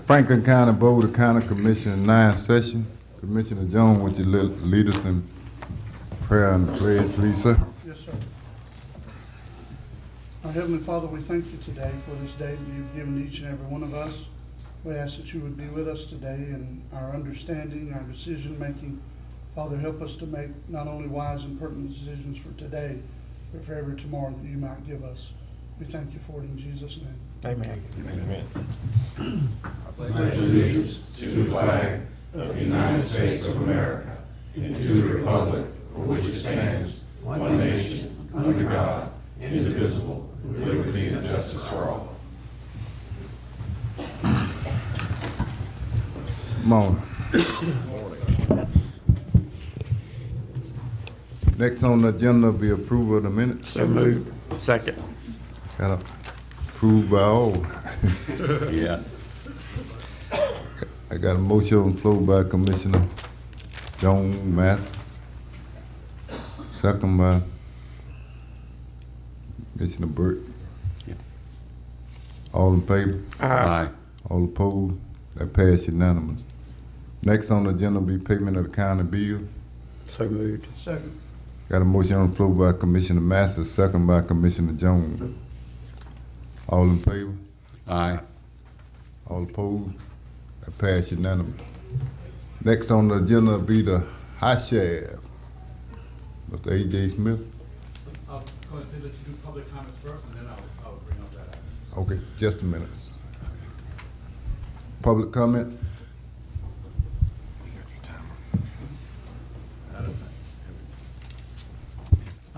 Franklin County Board of County Commission 9th session. Commissioner Jones, would you lead us in prayer and pledge, please, sir? Yes, sir. Our Heavenly Father, we thank you today for this day that you've given each and every one of us. We ask that you would be with us today in our understanding, our decision-making. Father, help us to make not only wise and pertinent decisions for today, but for every tomorrow that you might give us. We thank you for it in Jesus' name. Amen. Amen. I pledge allegiance to the flag of the United States of America and to the republic for which it stands, one nation, under God, indivisible, with liberty and justice for all. Morning. Next on the agenda will be approval of the minutes. So moved. Second. Got approved by all. Yeah. I got a motion on the floor by Commissioner Jones Master. Second by Commissioner Burt. Yeah. All in favor? Aye. All opposed? That passed unanimous. Next on the agenda will be payment of the county bill. So moved. Second. Got a motion on the floor by Commissioner Master, second by Commissioner Jones. All in favor? Aye. All opposed? That passed unanimous. Next on the agenda will be the high sheriff, Mr. A.J. Smith. I'll go and say let you do public comments first, and then I'll bring up that item. Okay, just a minute. Public comment?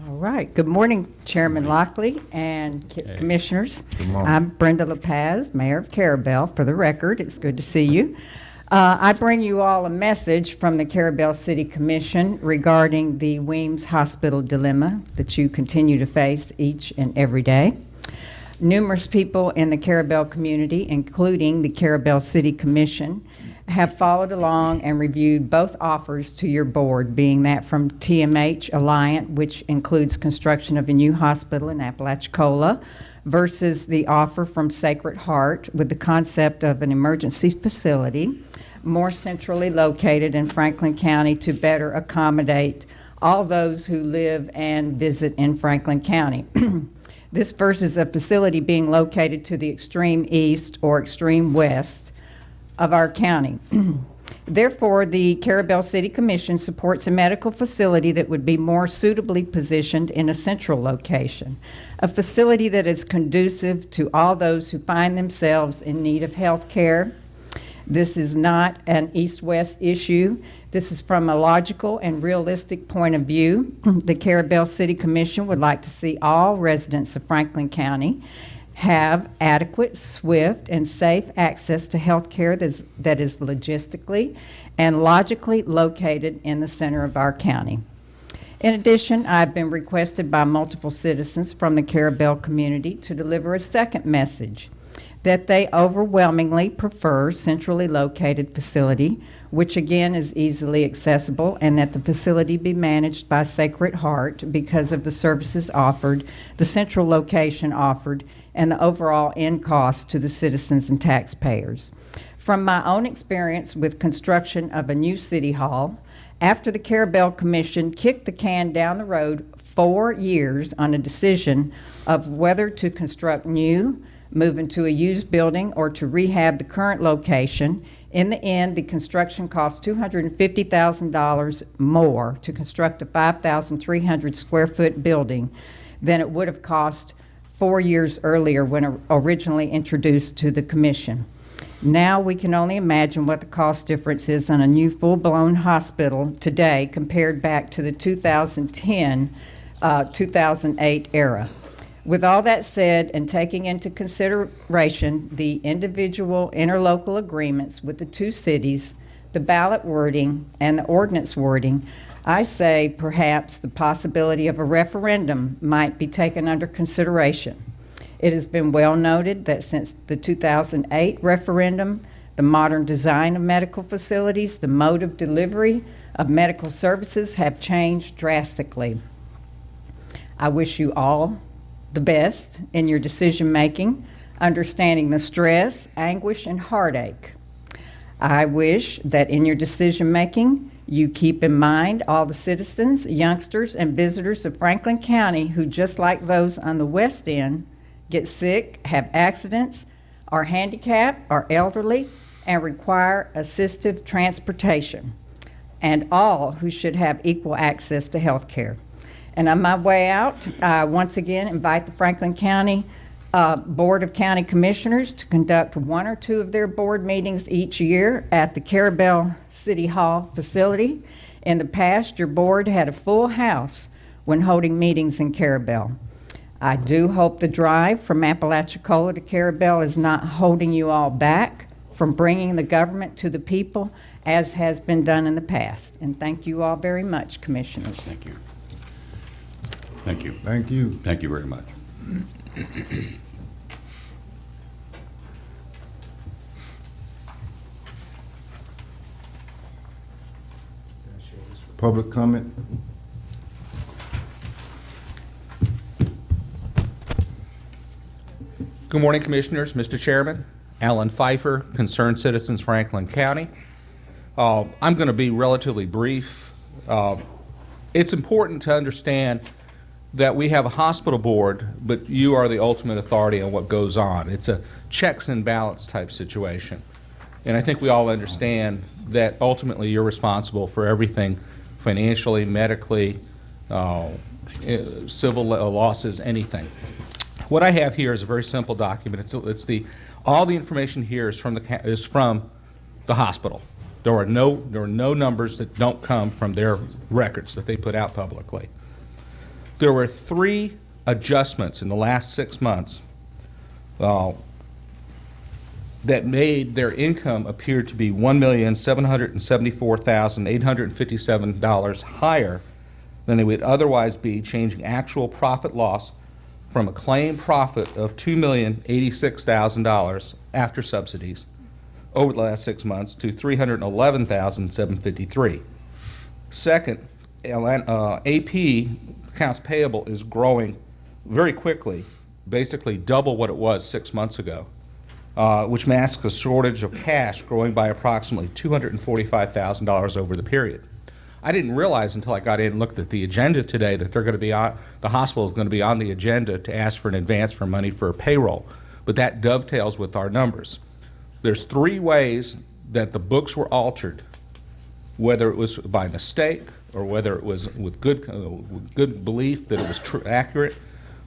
All right. Good morning, Chairman Lockley and Commissioners. Good morning. I'm Brenda LaPaz, Mayor of Carabel. For the record, it's good to see you. I bring you all a message from the Carabel City Commission regarding the Weems Hospital dilemma that you continue to face each and every day. Numerous people in the Carabel community, including the Carabel City Commission, have followed along and reviewed both offers to your board, being that from TMH Alliant, which includes construction of a new hospital in Apalachicola, versus the offer from Sacred Heart with the concept of an emergency facility more centrally located in Franklin County to better accommodate all those who live and visit in Franklin County. This versus a facility being located to the extreme east or extreme west of our county. Therefore, the Carabel City Commission supports a medical facility that would be more suitably positioned in a central location, a facility that is conducive to all those who find themselves in need of health care. This is not an east-west issue. This is from a logical and realistic point of view. The Carabel City Commission would like to see all residents of Franklin County have adequate, swift, and safe access to health care that is logistically and logically located in the center of our county. In addition, I've been requested by multiple citizens from the Carabel community to deliver a second message, that they overwhelmingly prefer centrally located facility, which again is easily accessible, and that the facility be managed by Sacred Heart because of the services offered, the central location offered, and the overall end cost to the citizens and taxpayers. From my own experience with construction of a new city hall, after the Carabel Commission kicked the can down the road 4 years on a decision of whether to construct new, move into a used building, or to rehab the current location, in the end, the construction cost $250,000 more to construct a 5,300 square foot building than it would have cost 4 years earlier when originally introduced to the commission. Now we can only imagine what the cost difference is on a new full-blown hospital today compared back to the 2010, 2008 era. With all that said, and taking into consideration the individual interlocal agreements with the two cities, the ballot wording, and the ordinance wording, I say perhaps the possibility of a referendum might be taken under consideration. It has been well noted that since the 2008 referendum, the modern design of medical facilities, the mode of delivery of medical services have changed drastically. I wish you all the best in your decision making, understanding the stress, anguish, and heartache I wish that in your decision-making, you keep in mind all the citizens, youngsters, and visitors of Franklin County who, just like those on the west end, get sick, have accidents, are handicapped, are elderly, and require assistive transportation, and all who should have equal access to health care. And on my way out, I once again invite the Franklin County Board of County Commissioners to conduct 1 or 2 of their board meetings each year at the Carabel City Hall facility. In the past, your board had a full house when holding meetings in Carabel. I do hope the drive from Apalachicola to Carabel is not holding you all back from bringing the government to the people, as has been done in the past. And thank you all very much, Commissioners. Thank you. Thank you. Thank you. Thank you very much. Public comment? Good morning, Commissioners, Mr. Chairman. Alan Pfeiffer, Concerned Citizens, Franklin County. I'm going to be relatively brief. It's important to understand that we have a hospital board, but you are the ultimate authority on what goes on. It's a checks and balance type situation. And I think we all understand that ultimately you're responsible for everything financially, medically, civil losses, anything. What I have here is a very simple document. All the information here is from the hospital. There are no numbers that don't come from their records that they put out publicly. There were 3 adjustments in the last 6 months that made their income appear to be $1,774,857 higher than they would otherwise be, changing actual profit loss from a claimed profit of $2,086,000 after subsidies over the last 6 months to $311,753. Second, AP accounts payable is growing very quickly, basically double what it was 6 months ago, which masks a shortage of cash growing by approximately $245,000 over the period. I didn't realize until I got in and looked at the agenda today that they're going to be on, the hospital is going to be on the agenda to ask for an advance for money for payroll, but that dovetails with our numbers. There's 3 ways that the books were altered, whether it was by mistake or whether it was with good belief that it was accurate,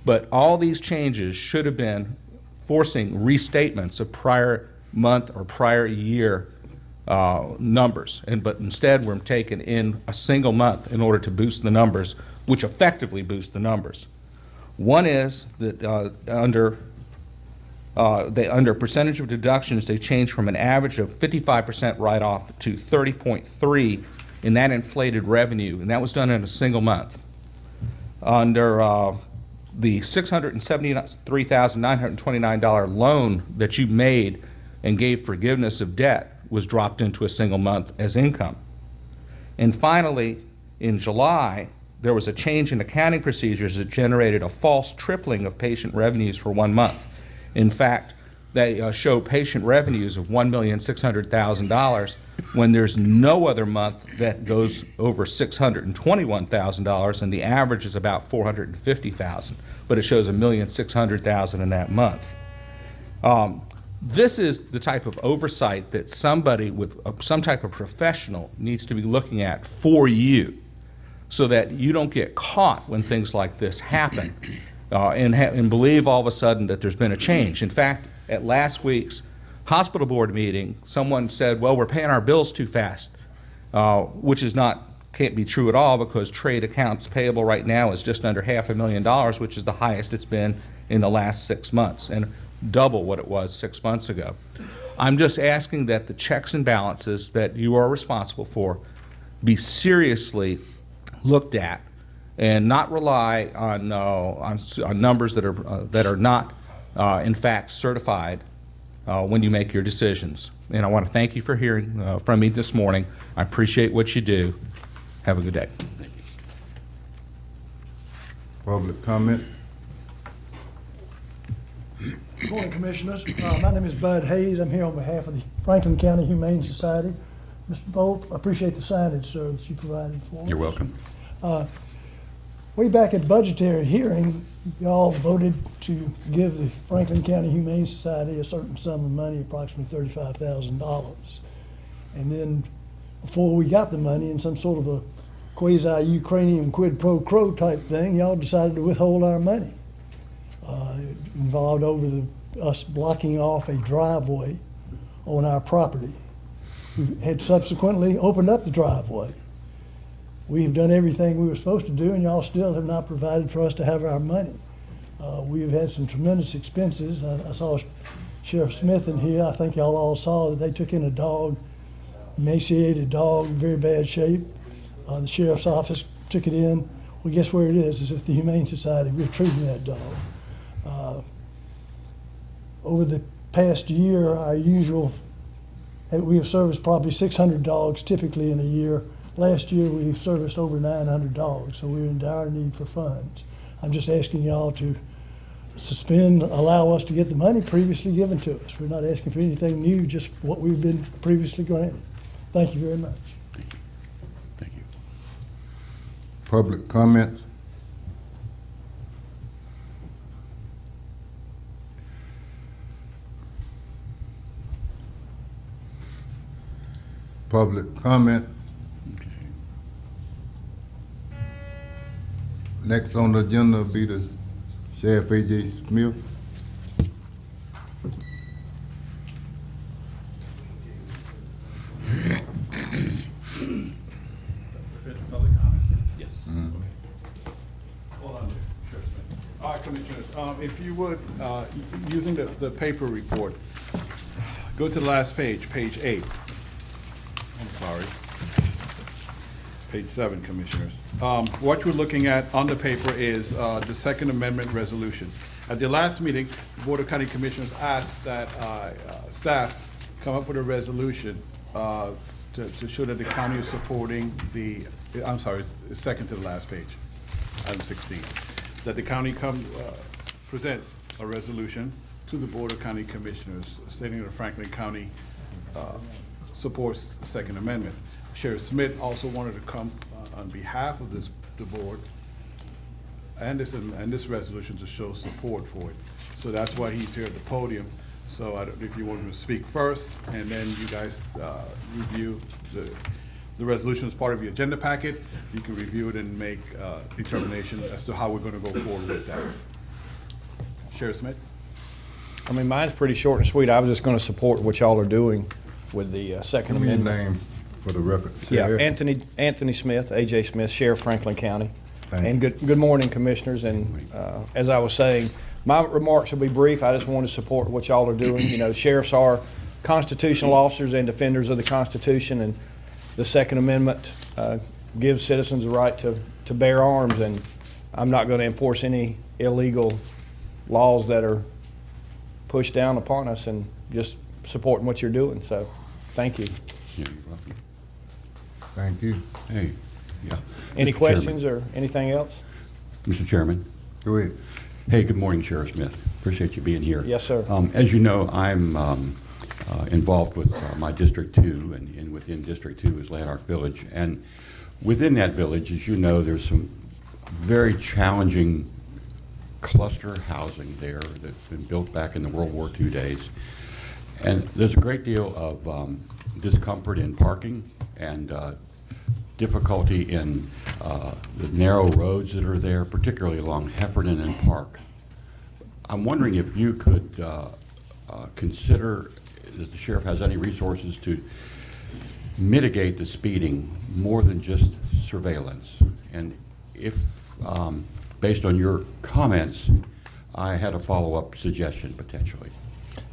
but all these changes should have been forcing restatements of prior month or prior year numbers, but instead we're taking in a single month in order to boost the numbers, which effectively boost the numbers. One is that under percentage of deductions, they changed from an average of 55% write-off to 30.3 in that inflated revenue, and that was done in a single month. Under the $673,929 loan that you made and gave forgiveness of debt was dropped into a single month as income. And finally, in July, there was a change in accounting procedures that generated a false tripling of patient revenues for 1 month. In fact, they show patient revenues of $1,600,000 when there's no other month that goes over $621,000, and the average is about $450,000, but it shows $1,600,000 in that month. This is the type of oversight that somebody with some type of professional needs to be looking at for you, so that you don't get caught when things like this happen and believe all of a sudden that there's been a change. In fact, at last week's hospital board meeting, someone said, well, we're paying our bills too fast, which can't be true at all, because trade accounts payable right now is just under $500,000, which is the highest it's been in the last 6 months, and double what it was 6 months ago. I'm just asking that the checks and balances that you are responsible for be seriously looked at, and not rely on numbers that are not in fact certified when you make your decisions. And I want to thank you for hearing from me this morning. I appreciate what you do. Have a good day. Thank you. Public comment? Good morning, Commissioners. My name is Bud Hayes. I'm here on behalf of the Franklin County Humane Society. Mr. Bolt, I appreciate the signage, sir, that you provided for us. You're welcome. Way back at budgetary hearing, y'all voted to give the Franklin County Humane Society a certain sum of money, approximately $35,000. And then before we got the money, in some sort of a quasi-Ukrainian quid pro quo type thing, y'all decided to withhold our money. It involved us blocking off a driveway on our property. We had subsequently opened up the driveway. We've done everything we were supposed to do, and y'all still have not provided for us to have our money. We've had some tremendous expenses. I saw Sheriff Smith in here. I think y'all all saw that they took in a dog, emaciated dog, in very bad shape. The sheriff's office took it in. Well, guess where it is at the Humane Society. We're treating that dog. Over the past year, we have serviced probably 600 dogs typically in a year. Last year, we serviced over 900 dogs, so we're in dire need for funds. I'm just asking y'all to allow us to get the money previously given to us. We're not asking for anything new, just what we've been previously granted. Thank you very much. Thank you. Public comments? Public comment? Next on the agenda will be the Sheriff A.J. Smith. Public comment? Yes. Hold on, Sheriff Smith. All right, Commissioners, if you would, using the paper report, go to the last page, page 8. I'm sorry. Page 7, Commissioners. What you're looking at on the paper is the Second Amendment resolution. At the last meeting, the Board of County Commissioners asked that staff come up with a resolution to show that the county is supporting the, I'm sorry, it's second to the last page, item 16. That the county present a resolution to the Board of County Commissioners stating that Franklin County supports the Second Amendment. Sheriff Smith also wanted to come on behalf of the board and this resolution to show support for it. So that's why he's here at the podium. So I don't know if you want him to speak first, and then you guys review the resolution as part of your agenda packet. You can review it and make determination as to how we're going to go forward with that. Sheriff Smith? I mean, mine's pretty short and sweet. I was just going to support what y'all are doing with the Second Give me your Amendment. name for the record. Yeah, Sheriff. Anthony Smith, A.J. Smith, Sheriff Franklin County. Thank And good morning, Commissioners. And as I was saying, my remarks will be brief. I just want to support what y'all are doing. You know, sheriffs are constitutional officers and defenders of the Constitution, and the Second Amendment gives citizens the right to bear arms, and I'm not going to enforce any illegal laws that are pushed down upon us, and just supporting what you're doing. So, thank you. Yeah, you're welcome. Thank you. Hey, yeah. Any Mr. questions Chairman. or anything else? Mr. Chairman. Go ahead. Hey, good morning, Sheriff Smith. Appreciate you being here. Yes, sir. As you know, I'm involved with my District 2, and within District 2 is Lanark Village. And within that village, as you know, there's some very challenging cluster housing there that's been built back in the World War II days. And there's a great deal of discomfort in parking and difficulty in the narrow roads that are there, particularly along Heffernan and Park. I'm wondering if you could consider that the sheriff has any resources to mitigate the speeding more than just surveillance. And if, based on your comments, I had a follow-up suggestion potentially.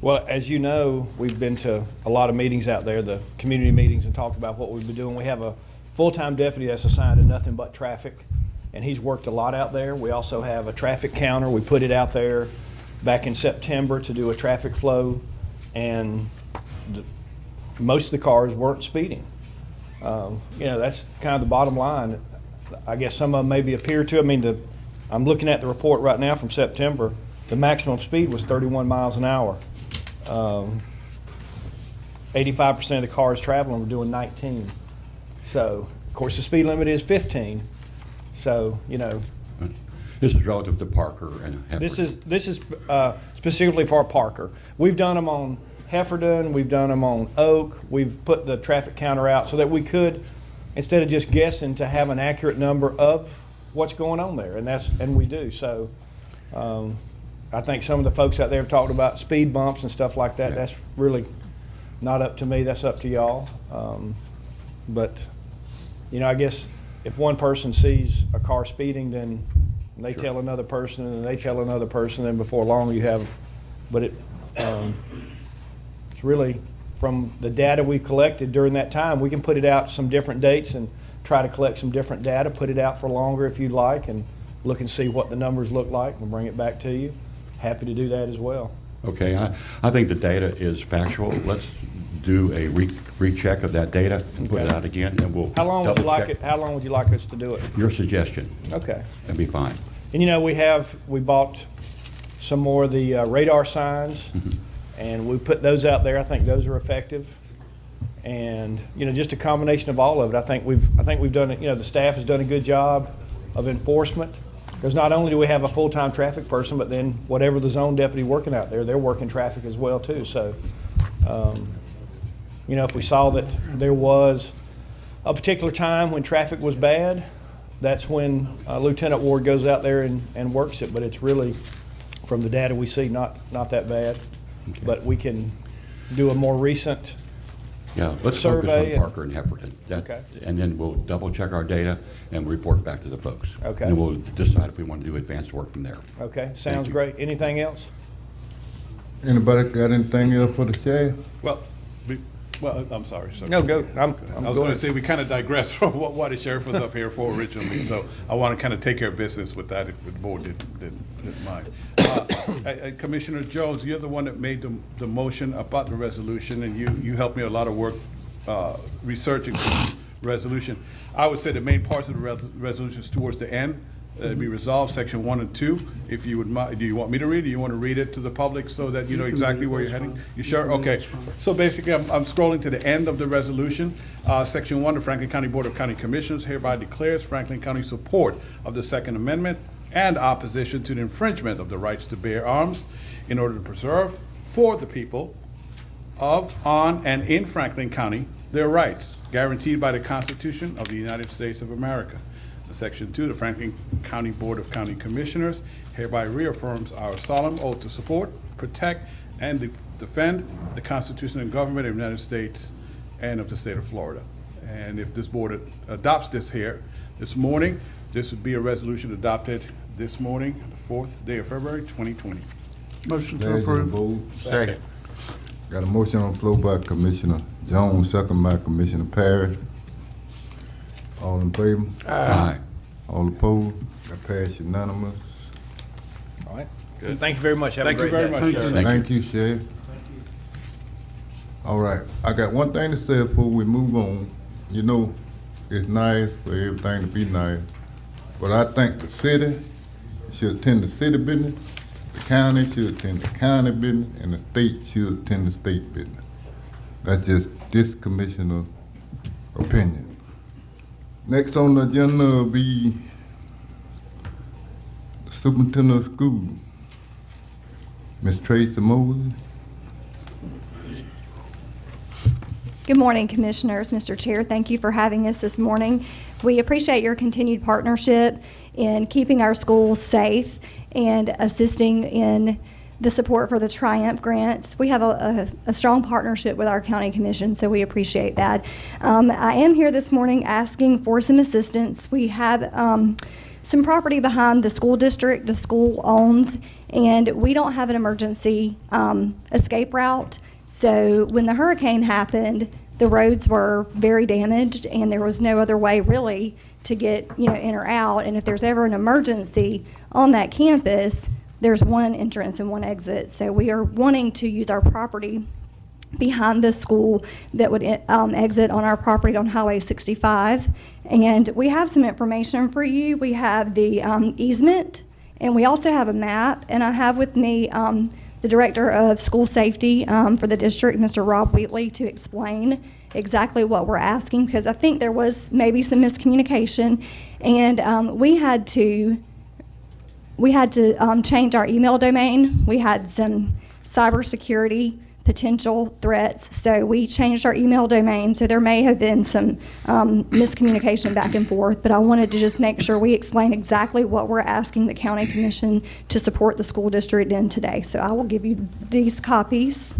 Well, as you know, we've been to a lot of meetings out there, the community meetings, and talked about what we've been doing. We have a full-time deputy that's assigned to nothing but traffic, and he's worked a lot out there. We also have a traffic counter. We put it out there back in September to do a traffic flow, and most of the cars weren't speeding. You know, that's kind of the bottom line. I guess some of them maybe appear to. I mean, I'm looking at the report right now from September. the maximum speed was 31 miles an hour. 85% of the cars traveling were doing 19. So, of course, the speed limit is 15. So, you know, This is relative to Parker and Heffernan. this is specifically for Parker. We've done them on Heffernan, we've done them on Oak, we've put the traffic counter out so that we could, instead of just guessing, to have an accurate number of what's going on there, and we do. So I think some of the folks out there have talked about speed bumps and stuff like that. Yeah. That's really not up to me, that's up to y'all. But, you know, I guess if one person sees a car speeding, then they Sure. tell another person, and they tell another person, and before long you have, but it's really, from the data we collected during that time, we can put it out some different dates and try to collect some different data, put it out for longer if you'd like, and look and see what the numbers look like, and bring it back to you. Happy to do that as well. Okay, I think the data is factual. Let's do a recheck of that data and put it Okay. out again, and we'll How long would you like double-check it, how long would you like us to do it? your suggestion. Okay. That'd be fine. And you know, we bought some more of the radar signs, and we put those out there. I think those are effective. And, you know, just a combination of all of it. I think we've done it, you know, the staff has done a good job of enforcement. Because not only do we have a full-time traffic person, but then whatever the zone deputy working out there, they're working traffic as well too. So, you know, if we saw that there was a particular time when traffic was bad, that's when Lieutenant Ward goes out there and works it. But it's really, from the data we see, not that bad. Okay. But we can do a more recent, Yeah, let's focus Survey on and- Parker and Heffernan. Okay. And then we'll double-check our data and report back to the folks. Okay. And then we'll decide if we want to do advanced work from there. okay, sounds you. great. Anything else? Anybody got anything else for the sheriff? Well, I'm sorry, sir. No, go. I'm I was going to say, we kind of digressed from what the sheriff was up here for originally, so I want to kind of take care of business with that if the board didn't mind. Commissioner Jones, you're the one that made the motion about the resolution, and you helped me a lot of work researching this resolution. I would say the main parts of the resolution is towards the end. Be resolved, section 1 and 2. If you would mind, do you want me to read it? Do you want to read it to the public so that you know exactly where you're heading? You sure? Okay. So basically, I'm scrolling to the end of the resolution. Section 1, the Franklin County Board of County Commissioners hereby declares Franklin County support of the Second Amendment and opposition to the infringement of the rights to bear arms in order to preserve for the people of, on, and in Franklin County their rights guaranteed by the Constitution of the United States of America. Section 2, the Franklin County Board of County Commissioners hereby reaffirms our solemn oath to support, protect, and defend the Constitution and government of the United States and of the state of Florida. And if this board adopts this here this morning, this would be a resolution adopted this morning, the 4th day of February, 2020. Motion to Last approve. vote. Second. Got a motion on the floor by Commissioner Jones, second by Commissioner Parrish. All in favor? Aye. All opposed? That pass unanimous. All right. Good. Thank you very much. Have a Thank you great very day. much, Sheriff. Thank you, Sheriff. All right, I got one thing to say before we move on. You know, it's nice for everything to be nice, but I think the city should attend the city business, the county should attend the county business, and the state should attend the state business. That's just this commissioner's opinion. Next on the agenda will be the superintendent of school, Ms. Tracy Moses. Good morning, Commissioners. Mr. Chair, thank you for having us this morning. We appreciate your continued partnership in keeping our schools safe and assisting in the support for the Triumph grants. We have a strong partnership with our county commission, so we appreciate that. I am here this morning asking for some assistance. We have some property behind the school district the school owns, and we don't have an emergency escape route. So when the hurricane happened, the roads were very damaged, and there was no other way really to get, you know, in or out. And if there's ever an emergency on that campus, there's one entrance and one exit. So we are wanting to use our property behind the school that would exit on our property on Highway 65. And we have some information for you. We have the easement And we also have a map, and I have with me the Director of School Safety for the district, Mr. Rob Wheatley, to explain exactly what we're asking, because I think there was maybe some miscommunication, and we had to change our email domain. We had some cybersecurity potential threats, so we changed our email domain. So there may have been some miscommunication back and forth, but I wanted to just make sure we explain exactly what we're asking the county commission to support the school district in today. So I will give you these copies.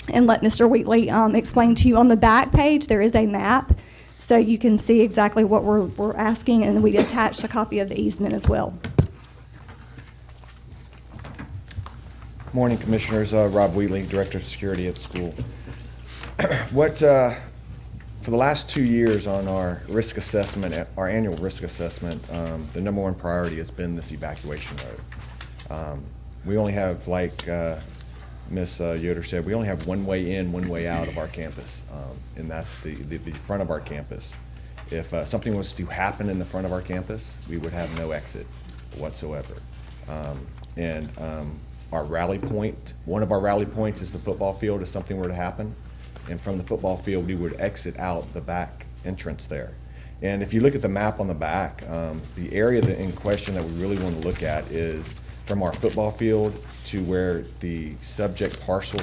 And let Mr. Wheatley explain to you. On the back page, there is a map, so you can see exactly what we're asking, and we attached a copy of the easement as well. Morning, Commissioners. Rob Wheatley, Director of Security at the school. For the last 2 years on our risk assessment, our annual risk assessment, the number one priority has been this evacuation road. We only have, like Ms. Yoder said, we only have one way in, one way out of our campus, and that's the front of our campus. If something was to happen in the front of our campus, we would have no exit whatsoever. Our rally point, one of our rally points is the football field if something were to happen. And from the football field, we would exit out the back entrance there. And if you look at the map on the back, the area in question that we really want to look at is from our football field to where the subject parcel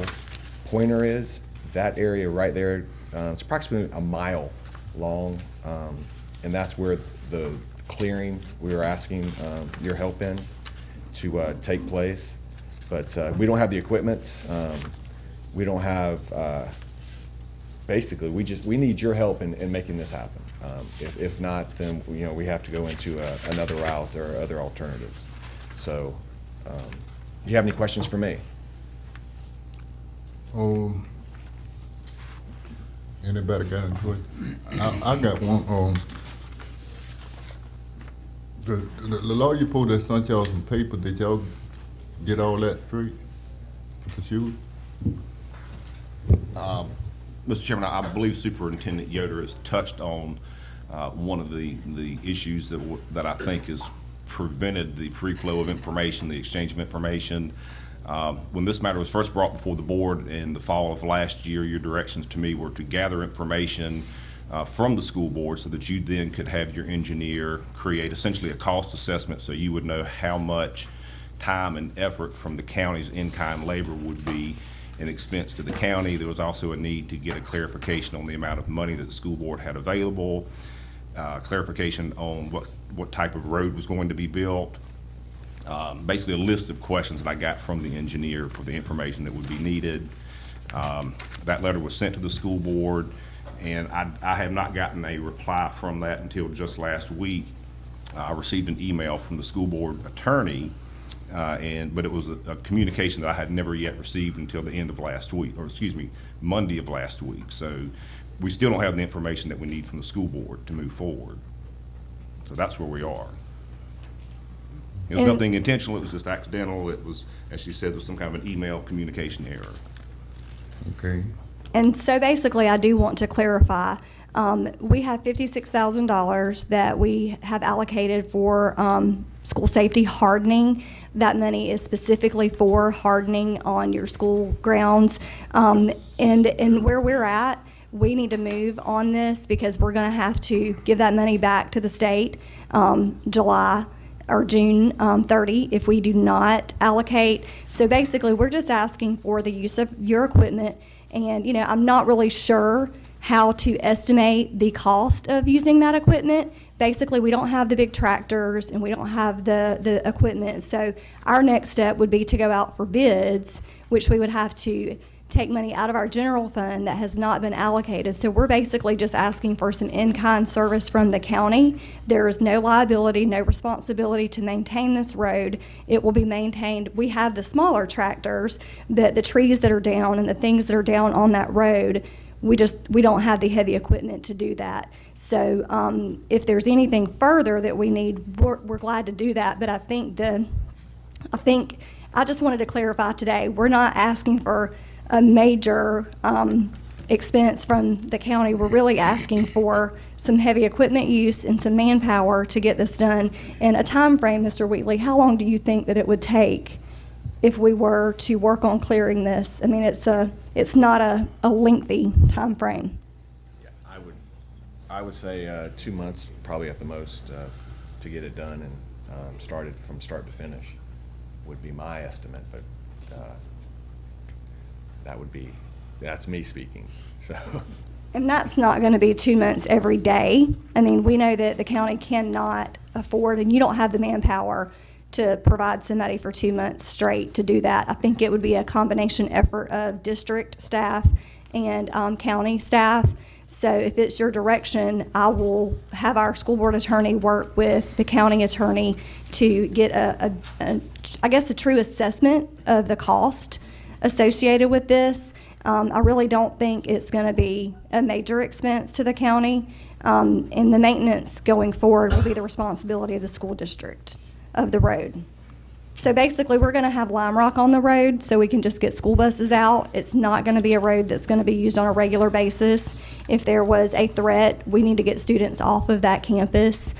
pointer is. That area right there, it's approximately a mile long, and that's where the clearing we were asking your help in to take place. But we don't have the equipment. We don't have, basically, we need your help in making this happen. If not, then we have to go into another route or other alternatives. So, do you have any questions for me? Anybody got any questions? I got one. The lawyer supposed to sent y'all some paper. Did y'all get all that straight? For sure? Mr. Chairman, I believe Superintendent Yoder has touched on one of the issues that I think has prevented the free flow of information, the exchange of information. When this matter was first brought before the board in the fall of last year, your directions to me were to gather information from the school board so that you then could have your engineer create essentially a cost assessment so you would know how much time and effort from the county's in-kind labor would be an expense to the county. There was also a need to get a clarification on the amount of money that the school board had available, clarification on what type of road was going to be built, basically a list of questions that I got from the engineer for the information that would be needed. That letter was sent to the school board, and I have not gotten a reply from that until just last week. I received an email from the school board attorney, but it was a communication that I had never yet received until the end of last week, or excuse me, Monday of last week. So we still don't have the information that we need from the school board to move forward. So that's where we are. It was nothing intentional, it was just accidental. It was, as she said, there was some kind of an email communication error. Okay. And so basically, I do want to clarify, we have $56,000 that we have allocated for school safety hardening. That money is specifically for hardening on your school grounds. And where we're at, we need to move on this because we're going to have to give that money back to the state July or June 30 if we do not allocate. So basically, we're just asking for the use of your equipment. And, I'm not really sure how to estimate the cost of using that equipment. Basically, we don't have the big tractors and we don't have the equipment. So our next step would be to go out for bids, which we would have to take money out of our general fund that has not been allocated. So we're basically just asking for some in-kind service from the county. There is no liability, no responsibility to maintain this road. It will be maintained. We have the smaller tractors, the trees that are down and the things that are down on that road. We don't have the heavy equipment to do that. So if there's anything further that we need, we're glad to do that. But I think I just wanted to clarify today, we're not asking for a major expense from the county. We're really asking for some heavy equipment use and some manpower to get this done. And a time frame, Mr. Wheatley, how long do you think that it would take if we were to work on clearing this? I mean, it's not a lengthy time frame. Yeah, I would say 2 months, probably at the most, to get it done and started from start to finish would be my estimate, but that's me speaking, so. And that's not going to be 2 months every day. I mean, we know that the county cannot afford, and you don't have the manpower to provide somebody for 2 months straight to do that. I think it would be a combination effort of district staff and county staff. So if it's your direction, I will have our school board attorney work with the county attorney to get I guess, a true assessment of the cost associated with this. I really don't think it's going to be a major expense to the county, and the maintenance going forward will be the responsibility of the school district of the road. So basically, we're going to have lime rock on the road so we can just get school buses out. It's not going to be a road that's going to be used on a regular basis. If there was a threat, we need to get students off of that campus.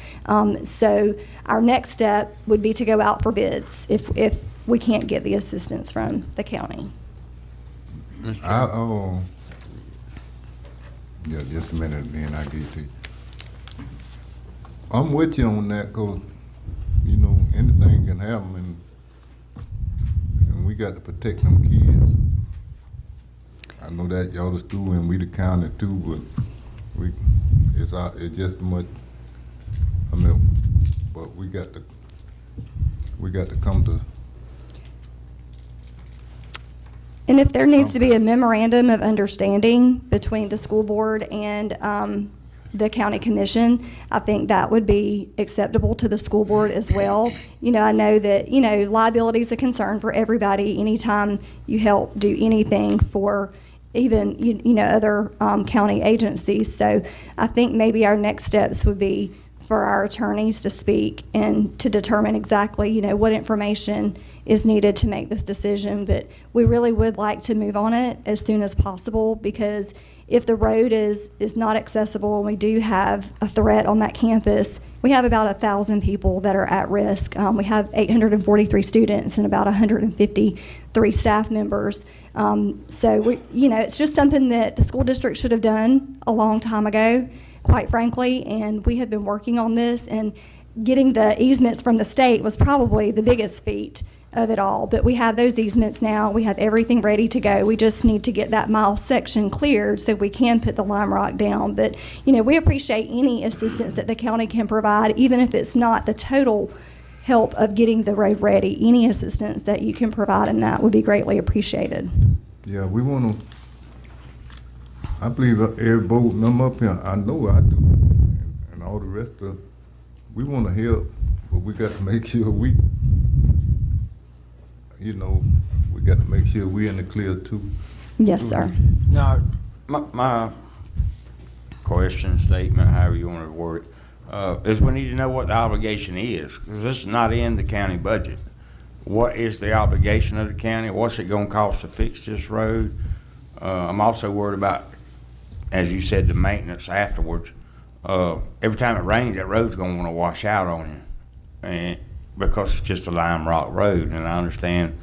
So our next step would be to go out for bids if we can't get the assistance from the county. Yeah, just a minute, then I get to you. I'm with you on that, cause you know, anything can happen, and we got to protect them kids. I know that y'all the school and we the county too, but it's just much, I mean, but we got to come to. And if there needs to be a memorandum of understanding between the school board and the county commission, I think that would be acceptable to the school board as well. You know, I know that, you know, liability is a concern for everybody anytime you help do anything for even, you know, other county agencies. So I think maybe our next steps would be for our attorneys to speak and to determine exactly, you know, what information is needed to make this decision. But we really would like to move on it as soon as possible, because if the road is not accessible and we do have a threat on that campus, we have about 1,000 people that are at risk. We have 843 students and about 153 staff members. So we, you know, it's just something that the school district should have done a long time ago, quite frankly, and we have been working on this, and getting the easements from the state was probably the biggest feat of it all. But we have those easements now. We have everything ready to go. We just need to get that mile section cleared so we can put the lime rock down. But, you know, we appreciate any assistance that the county can provide, even if it's not the total help of getting the road ready. Any assistance that you can provide in that would be greatly appreciated. Yeah, we want to. I believe every boat them up here. I know I do, and all the rest of. We want to help, but we got to make sure we. You know, we got to make sure we're in the clear too. Yes, sir. Now, my question, statement, however you want to word it, is we need to know what the obligation is, because this is not in the county budget. What is the obligation of the county? What's it going to cost to fix this road? I'm also worried about, as you said, the maintenance afterwards. Every time it rains, that road's going to want to wash out on you, and because it's just a lime rock road. And I understand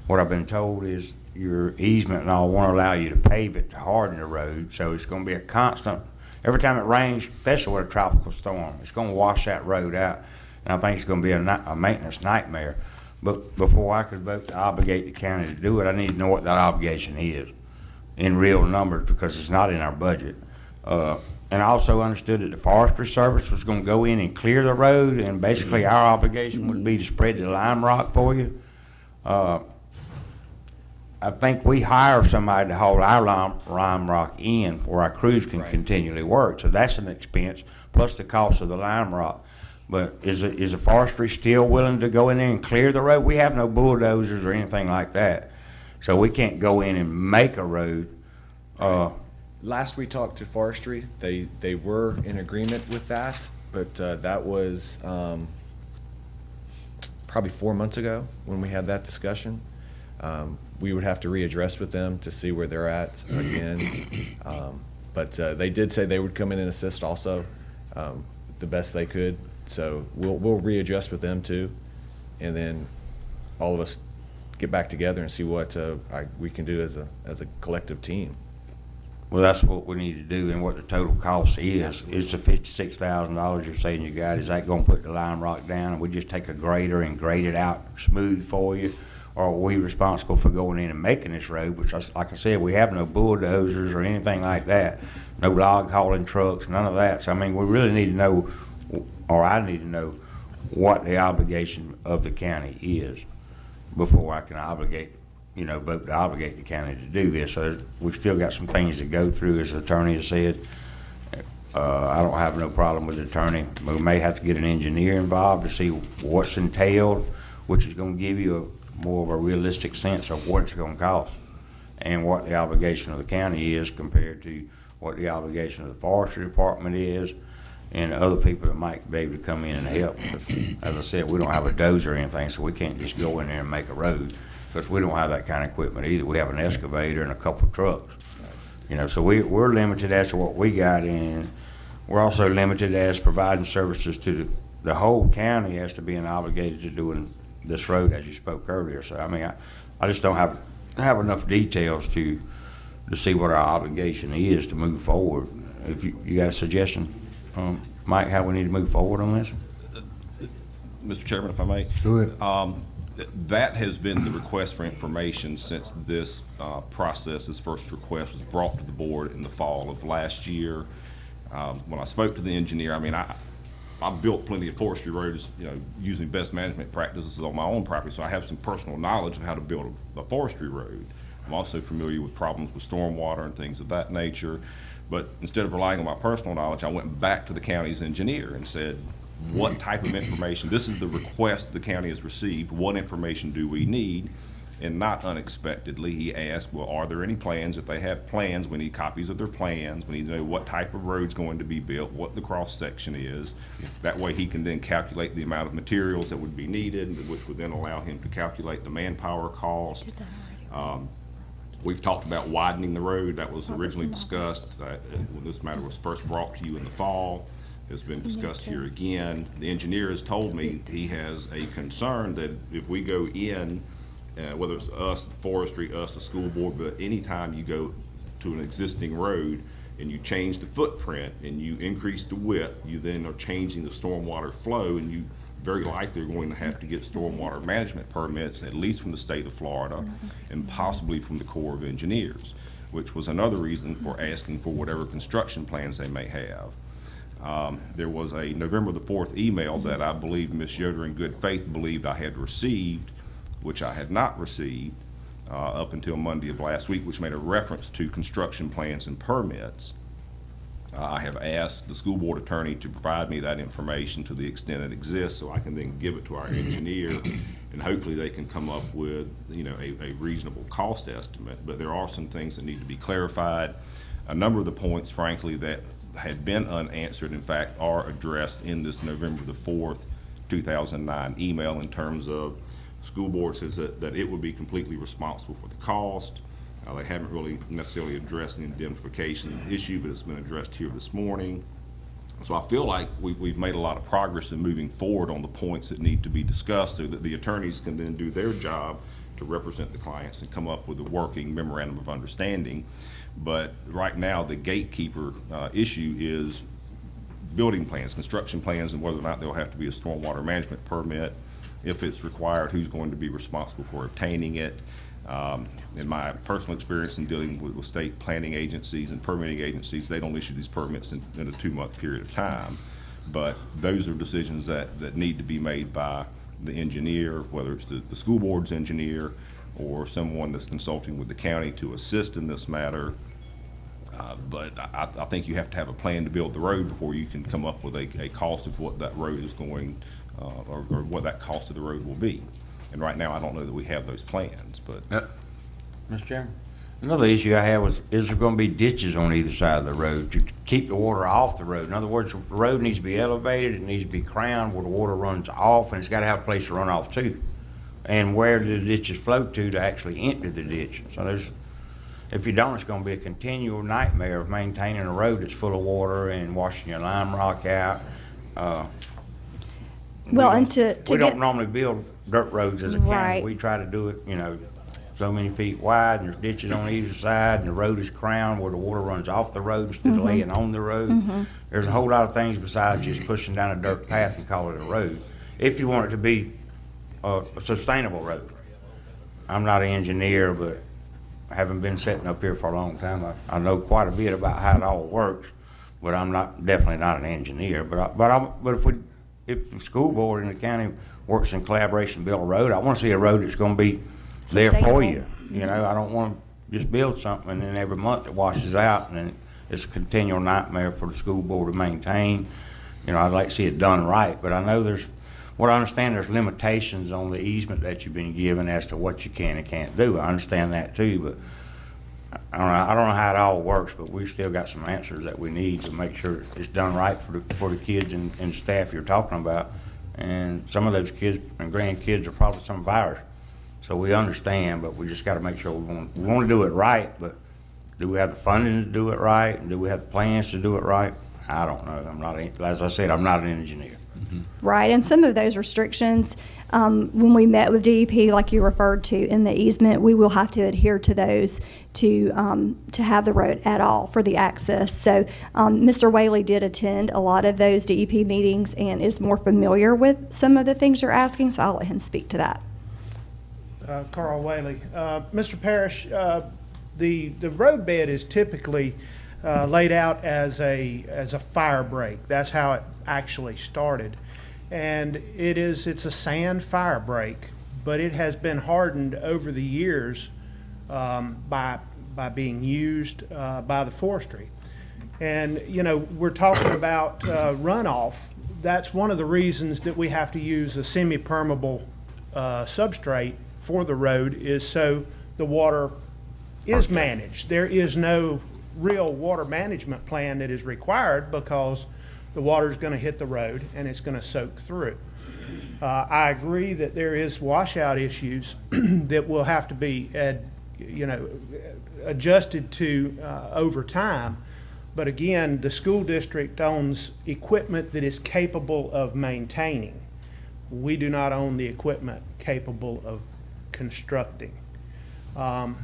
what I've been told is your easement and all won't allow you to pave it to harden the road, so it's going to be a constant. Every time it rains, especially with a tropical storm, it's going to wash that road out, and I think it's going to be a maintenance nightmare. But before I could vote to obligate the county to do it, I need to know what that obligation is in real numbers, because it's not in our budget. And I also understood that the Forestry Service was going to go in and clear the road, and basically our obligation would be to spread the lime rock for you. I think we hire somebody to haul our lime rock in where our crews can continually work. So that's an expense, plus the cost of the lime rock. But is the forestry still willing to go in there and clear the road? We have no bulldozers or anything like that, so we can't go in and make a road. Last we talked to forestry, they were in agreement with that, but that was probably 4 months ago when we had that discussion. We would have to readdress with them to see where they're at again. But they did say they would come in and assist also, the best they could. So we'll readjust with them too, and then all of us get back together and see what we can do as a collective team. Well, that's what we need to do, and what the total cost is. It's the $56,000 you're saying you got. Is that gonna put the lime rock down, and we just take a grader and grade it out smooth for you? Or are we responsible for going in and making this road? Which, like I said, we have no bulldozers or anything like that. No log hauling trucks, none of that. So, I mean, we really need to know, or I need to know, what the obligation of the county is before I can vote to obligate the county to do this. So we've still got some things to go through, as the attorney has said. I don't have no problem with the attorney. We may have to get an engineer involved to see what's entailed, which is gonna give you more of a realistic sense of what it's gonna cost and what the obligation of the county is compared to what the obligation of the forestry department is and other people that might be able to come in and help. As I said, we don't have a dozer or anything, so we can't just go in there and make a road, because we don't have that kind of equipment either. We have an excavator and a couple of trucks. So we're limited as to what we got in. We're also limited as providing services to the whole county as to being obligated to doing this road, as you spoke earlier. So, I mean, I just don't have enough details to see what our obligation is to move forward. If you got a suggestion, Mike, how we need to move forward on this? Mr. Chairman, if I may. Go ahead. That has been the request for information since this process, this first request was brought to the board in the fall of last year. When I spoke to the engineer, I mean, I've built plenty of forestry roads, using best management practices on my own property, so I have some personal knowledge of how to build a forestry road. I'm also familiar with problems with stormwater and things of that nature. But instead of relying on my personal knowledge, I went back to the county's engineer and said, what type of information, this is the request the county has received, what information do we need? And not unexpectedly, he asked, well, are there any plans? If they have plans, we need copies of their plans. We need to know what type of road's going to be built, what the cross-section is. That way he can then calculate the amount of materials that would be needed, which would then allow him to calculate the manpower cost. We've talked about widening the road. That was originally discussed when this matter was first brought to you in the fall. It's been discussed here again. The engineer has told me he has a concern that if we go in, whether it's us, forestry, us, the school board, but anytime you go to an existing road and you change the footprint and you increase the width, you then are changing the stormwater flow, and you very likely are going to have to get stormwater management permits, at least from the state of Florida and possibly from the Corps of Engineers, which was another reason for asking for whatever construction plans they may have. There was a November the 4th email that I believe Ms. Yoder in good faith believed I had received, which I had not received up until Monday of last week, which made a reference to construction plans and permits. I have asked the school board attorney to provide me that information to the extent it exists, so I can then give it to our engineer, and hopefully they can come up with a reasonable cost estimate. But there are some things that need to be clarified. A number of the points, frankly, that had been unanswered, in fact, are addressed in this November the 4th, 2009 email, in terms of school board says that it would be completely responsible for the cost. They haven't really necessarily addressed the indemnification issue, but it's been addressed here this morning. So I feel like we've made a lot of progress in moving forward on the points that need to be discussed, so that the attorneys can then do their job to represent the clients and come up with a working memorandum of understanding. But right now, the gatekeeper issue is building plans, construction plans, and whether or not there'll have to be a stormwater management permit. If it's required, who's going to be responsible for obtaining it? In my personal experience in dealing with state planning agencies and permitting agencies, they don't issue these permits in a 2-month period of time. But those are decisions that need to be made by the engineer, whether it's the school board's engineer or someone that's consulting with the county to assist in this matter. But I think you have to have a plan to build the road before you can come up with a cost of what that road is going, or what that cost of the road will be. And right now, I don't know that we have those plans, but. Mr. Chairman? Another issue I have was, is there gonna be ditches on either side of the road to keep the water off the road? In other words, the road needs to be elevated, it needs to be crowned where the water runs off, and it's gotta have a place to run off to. and where do the ditches flow to actually enter the ditch. So if you don't, it's gonna be a continual nightmare of maintaining a road that's full of water and washing your lime rock out. Well, and to We get. don't normally build dirt roads as a Right. county. We try to do it, so many feet wide, and there's ditches on either side, and the road is crowned where the water runs off the road instead of laying on the road. There's a whole lot of things besides just pushing down a dirt path and call it a road, if you want it to be a sustainable road. I'm not an engineer, but having been sitting up here for a long time, I know quite a bit about how it all works, but I'm definitely not an engineer. But if the school board in the county works in collaboration to build a road, I want to see a road that's going to be there for you. I don't want to just build something and then every month it washes out and then it's a continual nightmare for the school board to maintain. I'd like to see it done right, but I know what I understand, there's limitations on the easement that you've been given as to what you can and can't do. I understand that too, but I don't know how it all works, but we've still got some answers that we need to make sure it's done right for the kids and staff you're talking about. And some of those kids and grandkids are probably some of ours. So we understand, but we just got to make sure we want to do it right, but do we have the funding to do it right? And do we have the plans to do it right? I don't know. As I said, I'm not an engineer. Right, and some of those restrictions, when we met with DEP, like you referred to in the easement, we will have to adhere to those to have the road at all for the access. So Mr. Whaley did attend a lot of those DEP meetings and is more familiar with some of the things you're asking, so I'll let him speak to that. Carl Whaley. Mr. Parrish, the roadbed is typically laid out as a fire break. That's how it actually started. And it's a sand fire break, but it has been hardened over the years by being used by the forestry. And, we're talking about runoff. That's one of the reasons that we have to use a semi-permeable substrate for the road, is so the water is managed. There is no real water management plan that is required because the water is going to hit the road and it's going to soak through. I agree that there is washout issues that will have to be adjusted to over time. But again, the school district owns equipment that is capable of maintaining. We do not own the equipment capable of constructing. And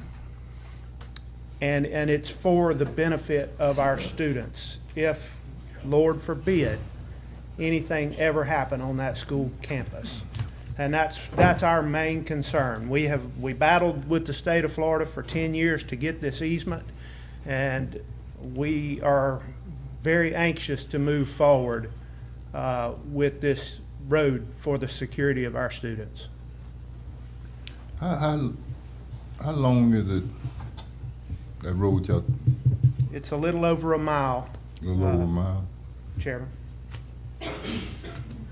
it's for the benefit of our students. If, Lord forbid, anything ever happened on that school campus. And that's our main concern. We battled with the state of Florida for 10 years to get this easement, and we are very anxious to move forward with this road for the security of our students. How long is it, that road y'all, It's a little over a mile, a little over a mile? Chairman.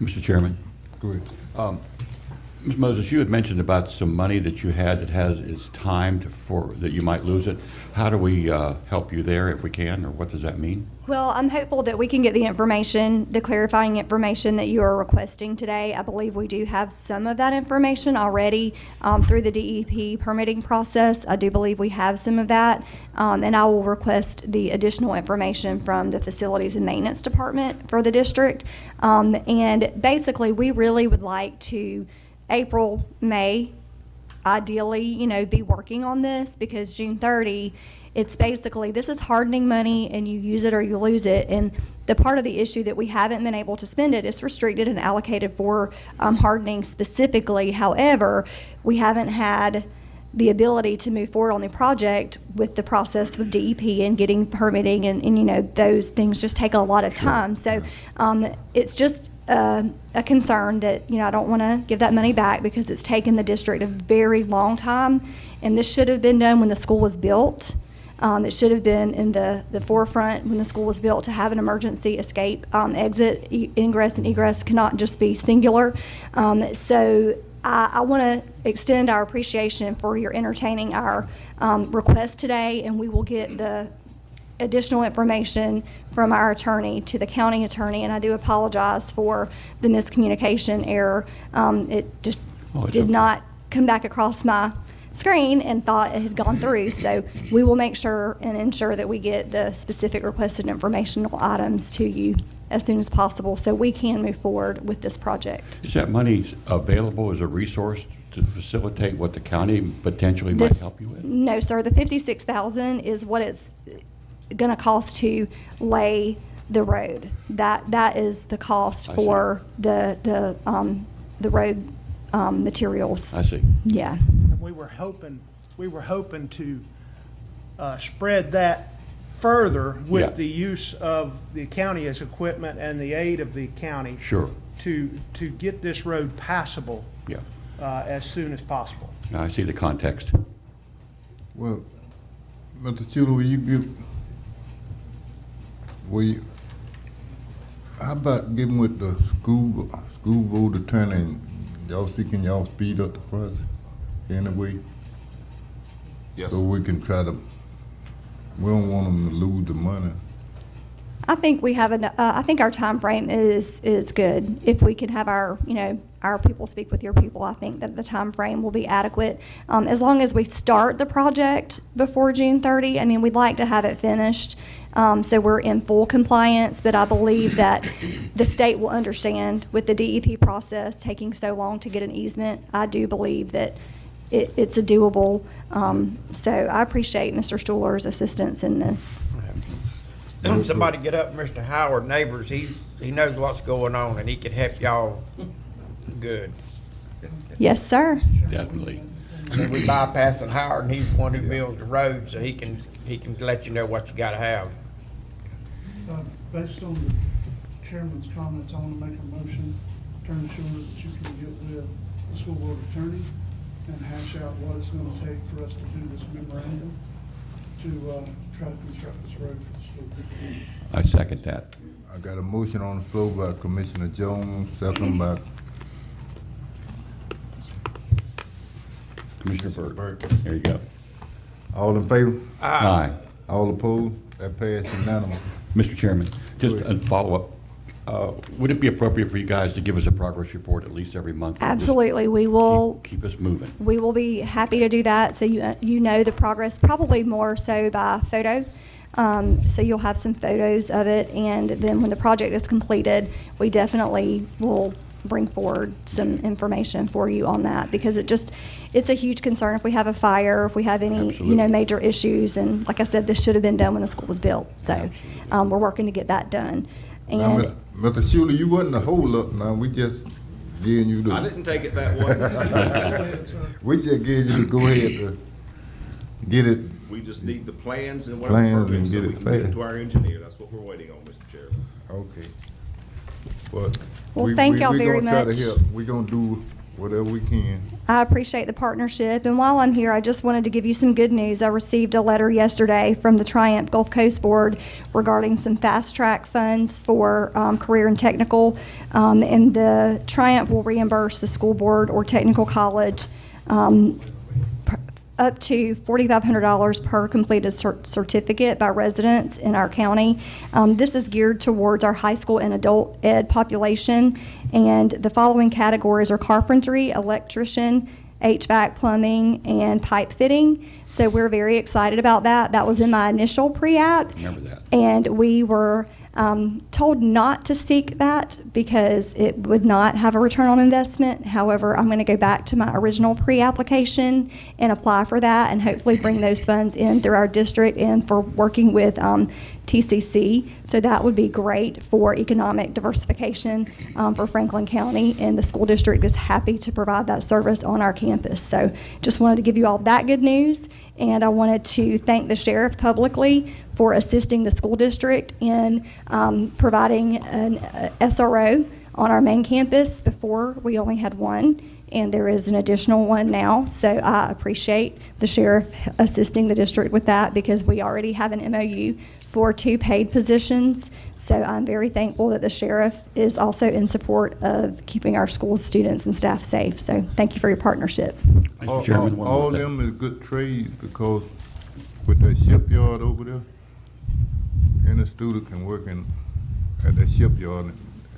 Mr. Chairman. Go ahead. Ms. Moses, you had mentioned about some money that you had that is timed that you might lose it. How do we help you there if we can, or what does that mean? Well, I'm hopeful that we can get the information, the clarifying information that you are requesting today. I believe we do have some of that information already through the DEP permitting process. I do believe we have some of that, and I will request the additional information from the Facilities and Maintenance Department for the district. And basically, we really would like to April, May, ideally, be working on this, because June 30, it's basically, this is hardening money and you use it or you lose it. And the part of the issue that we haven't been able to spend it's restricted and allocated for hardening specifically. However, we haven't had the ability to move forward on the project with the process with DEP and getting permitting and those things just take a lot of time. So it's just a concern that, I don't want to give that money back because it's taken the district a very long time, and this should have been done when the school was built. It should have been in the forefront when the school was built to have an emergency escape exit. Ingress and egress cannot just be singular. So I want to extend our appreciation for your entertaining our request today, and we will get the additional information from our attorney to the county attorney, and I do apologize for the miscommunication error. It just did not come back across my screen and thought it had gone through. So we will make sure and ensure that we get the specific requested informational items to you as soon as possible so we can move forward with this project. Is that money available as a resource to facilitate what the county potentially might help you with? No, sir. The $56,000 is what it's going to cost to lay the road. That is the cost I see. for the road materials. I see. Yeah. And we were hoping to spread that further Yeah. with the use of the county as equipment and the aid of the county. Sure. To get this road passable Yeah. as soon as possible. I see the context. Well, Mr. Chulo, how about getting with the school board attorney and y'all seeking y'all speed up the process in a way? Yes. So we can try to, we don't want them to lose the money. I think we have I think our time frame is good. If we can have our people speak with your people, I think that the time frame will be adequate. As long as we start the project before June 30, I mean, we'd like to have it finished, so we're in full compliance, but I believe that the state will understand with the DEP process taking so long to get an easement. I do believe that it's a doable, so I appreciate Mr. Stuhler's assistance in this. Somebody get up, Mr. Howard Neighbors, he knows what's going on and he can help y'all good. Yes, sir. Definitely. I mean, we bypassing Howard and he's the one who builds the road, so he can let you know what you gotta have. Based on the chairman's comments, I want to make a motion, Attorney Schuler, that you can get with the school board attorney and hash out what it's going to take for us to do this memorandum to try to construct this road for the school. I second that. I got a motion on the floor by Commissioner Jones, second by Commissioner Burke. Burke. There you go. All in favor? Aye. All opposed? That passed unanimous. Mr. Chairman, just a follow-up. Would it be appropriate for you guys to give us a progress report at least every month? Just Absolutely. We will. Keep us moving. We will be happy to do that, so you know the progress, probably more so by photo. So you'll have some photos of it, and then when the project is completed, we definitely will bring forward some information for you on that, because it's a huge concern if we have a fire, if we have any, Absolutely. major issues, and like I said, this should have been done when the school was built, so we're working to get that done. Now, And Mr. Schuler, you wasn't a hold-up now, we just giving you I the, didn't take it that way. we just gave you to go ahead to get it. We just need the plans and whatever Plans and permits so get we it can get it fast. to our engineer. That's what we're waiting on, Mr. Chairman. Okay. But Well, thank y'all very we gonna try much. to help, we gonna do whatever we can. I appreciate the partnership, and while I'm here, I just wanted to give you some good news. I received a letter yesterday from the Triumph Gulf Coast Board regarding some fast-track funds for career and technical, and the Triumph will reimburse the school board or technical college up to $4,500 per completed certificate by residents in our county. This is geared towards our high school and adult ed population, and the following categories are carpentry, electrician, HVAC, plumbing, and pipe fitting. So we're very excited about that. That was in my initial pre-app. Remember that. And we were told not to seek that because it would not have a return on investment. However, I'm going to go back to my original pre-application and apply for that and hopefully bring those funds in through our district and for working with TCC. So that would be great for economic diversification for Franklin County, and the school district is happy to provide that service on our campus. So just wanted to give you all that good news, and I wanted to thank the sheriff publicly for assisting the school district in providing an SRO on our main campus. Before, we only had one, and there is an additional one now. So I appreciate the sheriff assisting the district with that, because we already have an MOU for 2 paid positions. So I'm very thankful that the sheriff is also in support of keeping our school students and staff safe. So thank you for your partnership. Mr. Chairman, one more All thing. them is good trades, because with that shipyard over there, any student can work at that shipyard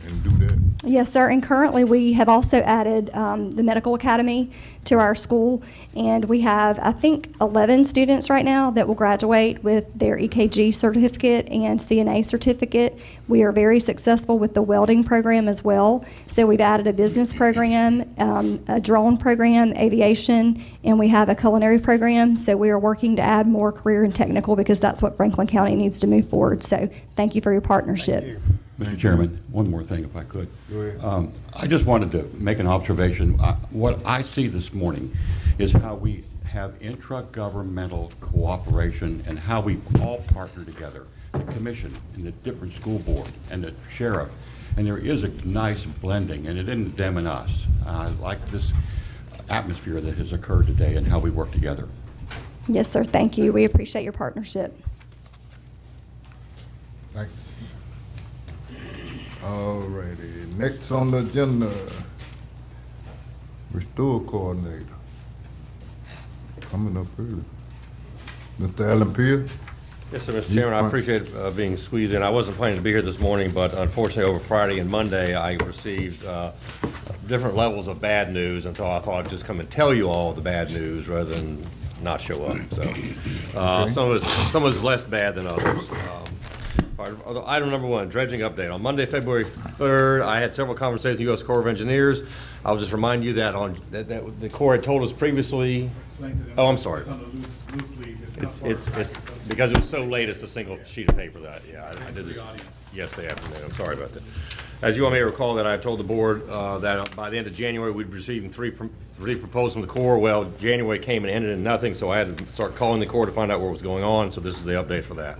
and do that? Yes, sir, and currently we have also added the medical academy to our school, and we have, I think, 11 students right now that will graduate with their EKG certificate and CNA certificate. We are very successful with the welding program as well, so we've added a business program, a drone program, aviation, and we have a culinary program, so we are working to add more career and technical because that's what Franklin County needs to move forward. So thank you for your partnership. Mr. Chairman, one more thing if I could. Go ahead. I just wanted to make an observation. What I see this morning is how we have intragovernmental cooperation and how we all partner together, the commission and the different school board and the sheriff. And there is a nice blending, and it isn't them and us. I like this atmosphere that has occurred today and how we work together. Yes, sir, thank you. We appreciate your partnership. Thank you. All righty, next on the agenda, Restore Coordinator. Coming up early. Mr. Allen Pierce? Yes, sir, Mr. Chairman, I appreciate being squeezed in. I wasn't planning to be here this morning, but unfortunately over Friday and Monday, I received different levels of bad news, and so I thought I'd just come and tell you all the bad news rather than not show up. So some of it's less bad than others. Item number one, dredging update. On Monday, February 3rd, I had several conversations with the U.S. Corps of Engineers. I'll just remind you that that the Corps had told us previously. Oh, I'm sorry. It's because it was so late. It's a single sheet of paper that I did this yesterday afternoon. I'm sorry about that. As you all may recall, that I told the board that by the end of January we'd be receiving three proposals from the Corps. Well, January came and ended in nothing, so I had to start calling the Corps to find out what was going on. So this is the update for that.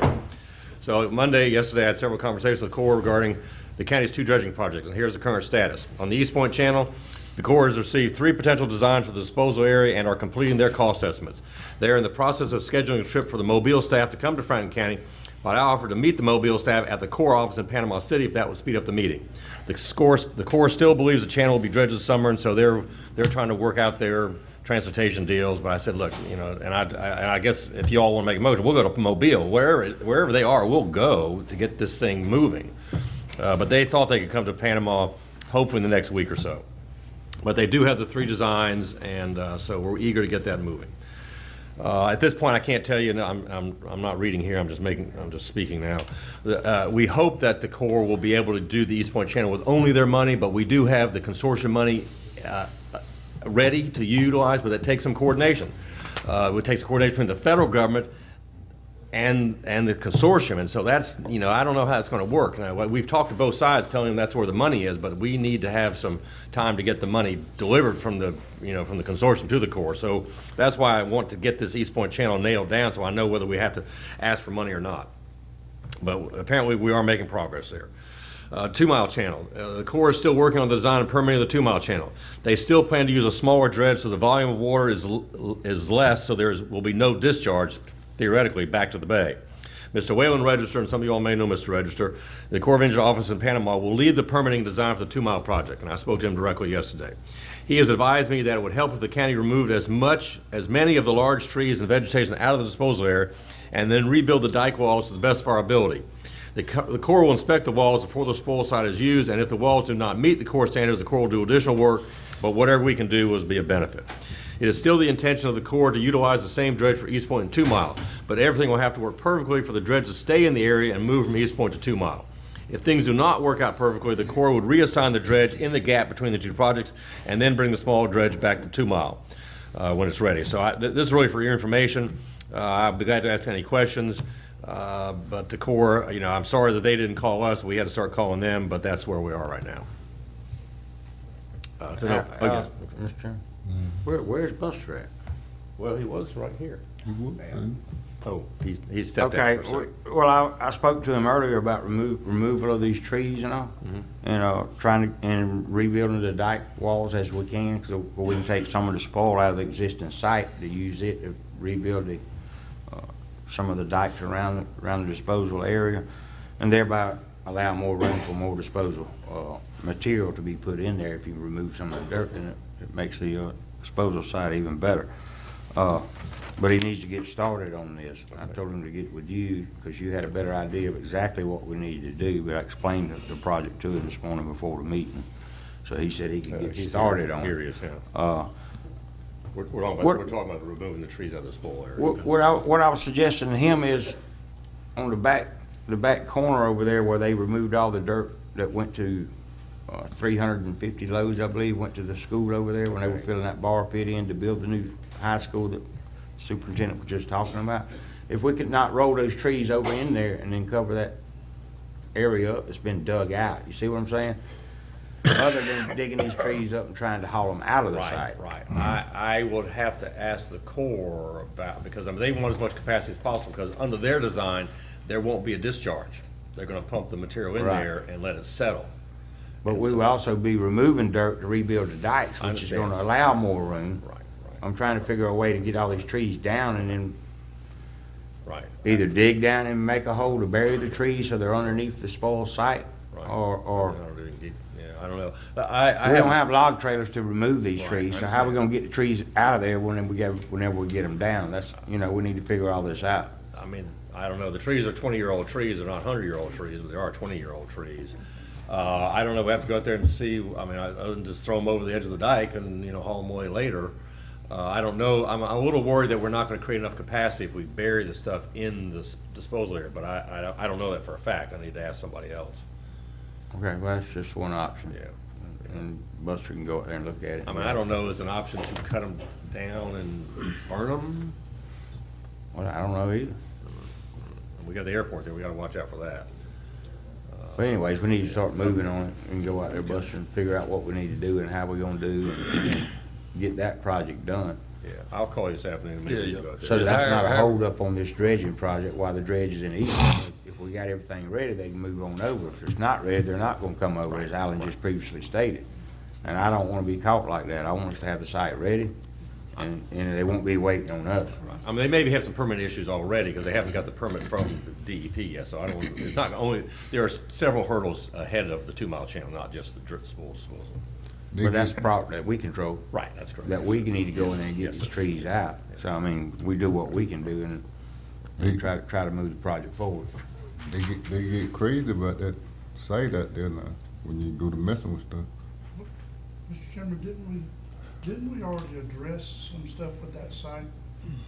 So yesterday, I had several conversations with the Corps regarding the county's 2 dredging projects, and here's the current status. On the East Point Channel, the Corps has received 3 potential designs for the disposal area and are completing their cost estimates. They are in the process of scheduling a trip for the Mobile staff to come to Franklin County, but I offered to meet the Mobile staff at the Corps office in Panama City if that would speed up the meeting. The Corps still believes the channel will be dredged this summer, and so they're trying to work out their transportation deals, but I said, look, and I guess if you all want to make a motion, we'll go to Mobile, wherever they are, we'll go to get this thing moving. But they thought they could come to Panama hopefully in the next week or so. But they do have the 3 designs, and so we're eager to get that moving. At this point, I can't tell you. I'm not reading here. I'm just speaking now. We hope that the Corps will be able to do the East Point Channel with only their money, but we do have the consortium money ready to utilize, but that takes some coordination. It takes coordination between the federal government and the consortium, and so that's, I don't know how that's going to work. Now, we've talked to both sides, telling them that's where the money is, but we need to have some time to get the money delivered from the consortium to the Corps. So that's why I want to get this East Point Channel nailed down, so I know whether we have to ask for money or not. But apparently, we are making progress there. 2 Mile Channel. The Corps is still working on the design and permitting of the 2 Mile Channel. They still plan to use a smaller dredge, so the volume of water is less, so there will be no discharge, theoretically, back to the bay. Mr. Wayland Register, and some of you all may know Mr. Register, the Corps of Engineers office in Panama will lead the permitting design for the 2 Mile project, and I spoke to him directly yesterday. He has advised me that it would help if the county removed as many of the large trees and vegetation out of the disposal area and then rebuild the dike walls to the best of our ability. The Corps will inspect the walls before the spoil site is used, and if the walls do not meet the Corps standards, the Corps will do additional work, but whatever we can do will be a benefit. It is still the intention of the Corps to utilize the same dredge for East Point and 2 Mile, but everything will have to work perfectly for the dredge to stay in the area and move from East Point to 2 Mile. If things do not work out perfectly, the Corps would reassign the dredge in the gap between the 2 projects and then bring the small dredge back to 2 Mile when it's ready. So this is really for your information. I'll be glad to ask any questions. But the Corps, I'm sorry that they didn't call us. We had to start calling them, but that's where we are right now. Mr. Chairman, where's Buster at? Well, he was right here. You would, Oh, he stepped out for a second. Well, I spoke to him earlier about removal of these trees and all, trying to, and rebuilding the dike walls as we can, so we can take some of the spoil out of the existing site to use it to rebuild some of the dikes around the disposal area, and thereby allow more room for more disposal material to be put in there. If you remove some of the dirt, then it makes the disposal site even better. But he needs to get started on this. I told him to get with you, because you had a better idea of exactly what we needed to do, but I explained the project to him this morning before the meeting. So he said he could get started on it. Here he is, yeah. We're talking about removing the trees out of the spoil area. What I was suggesting to him is, on the back corner over there where they removed all the dirt that went to 350 loads, I believe, went to the school over there when they were filling that bar pit in to build the new high school that the superintendent was just talking about. If we could not roll those trees over in there and then cover that area up that's been dug out, you see what I'm saying? Other than digging these trees up and trying to haul them out of the site. Right. I would have to ask the Corps about, because I mean, they want as much capacity as possible, because under their design, there won't be a discharge. They're gonna pump the material in Right. there and let it settle. But we will also be removing dirt to rebuild the dikes, I which is understand. gonna allow more room. Right. I'm trying to figure a way to get all these trees down and then Right. either dig down and make a hole to bury the trees so they're underneath the spoiled site, Right. or I don't know. we don't have log trailers to remove these Right, trees, I so how are we understand. gonna get the trees out of there whenever we get them down? That's, we need to figure all this out. I mean, I don't know, the trees are 20-year-old trees, they're not 100-year-old trees, but they are 20-year-old trees. I don't know, we have to go out there and see, I mean, I wouldn't just throw them over the edge of the dike and, haul them away later. I don't know, I'm a little worried that we're not gonna create enough capacity if we bury the stuff in this disposal area, but I don't know that for a fact, I need to ask somebody else. Okay, well, that's just one option. Yeah. And Buster can go out there and look at it. I mean, I don't know, is an option to cut them down and burn them? Well, I don't know either. We got the airport there, we gotta watch out for that. But anyways, we need to start moving on it and go out there, Buster, and figure out what we need to do and how we're gonna do and get that project done. Yeah, I'll call you this afternoon. Maybe we can go out there. So that's not a holdup on this dredging project while the dredge is in Easton. If we got everything ready, they can move on over. If it's not ready, they're not gonna come over, as Alan just previously stated. And I don't wanna be caught like that. I want us to have the site ready, and they won't be waiting on us. I mean, they maybe have some permit issues already, because they haven't got the permit from the DEP yet, so I don't, it's not only, there are several hurdles ahead of the 2-mile channel, not just the drip disposal. But that's the problem that we control. Right, that's correct. That we need to go in there and get Yes, these sir. trees out. So, I mean, we do what we can do and try to move the project forward. They get crazy about that site out there now, when you go to messing with stuff. Mr. Chairman, didn't we already address some stuff with that site?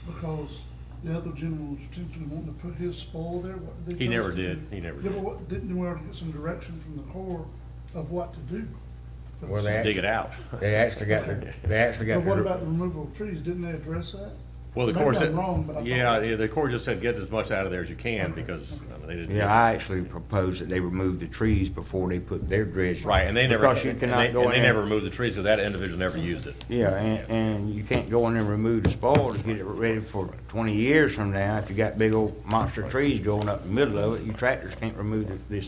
Because the other gentleman was potentially wanting to put his spoil there. What did they He tell us never to did. do? He never Yeah, did. but didn't we already get some direction from the Corps of what to do? for the Well, site? Dig it out. They actually got, But what about the removal of trees? Didn't they address that? Well, the Maybe Corps I'm said, wrong, but I thought- yeah, the Corps just said, get as much out of there as you can, because, I mean, they didn't. Yeah, I actually proposed that they remove the trees before they put their dredge. Right, and they never, Because you cannot go in and they there. never removed the trees, so that individual never used it. Yeah, and you can't go in there and remove the spoil to get it ready for 20 years from now. If you got big old monster trees going up in the middle of it, you tractors can't remove the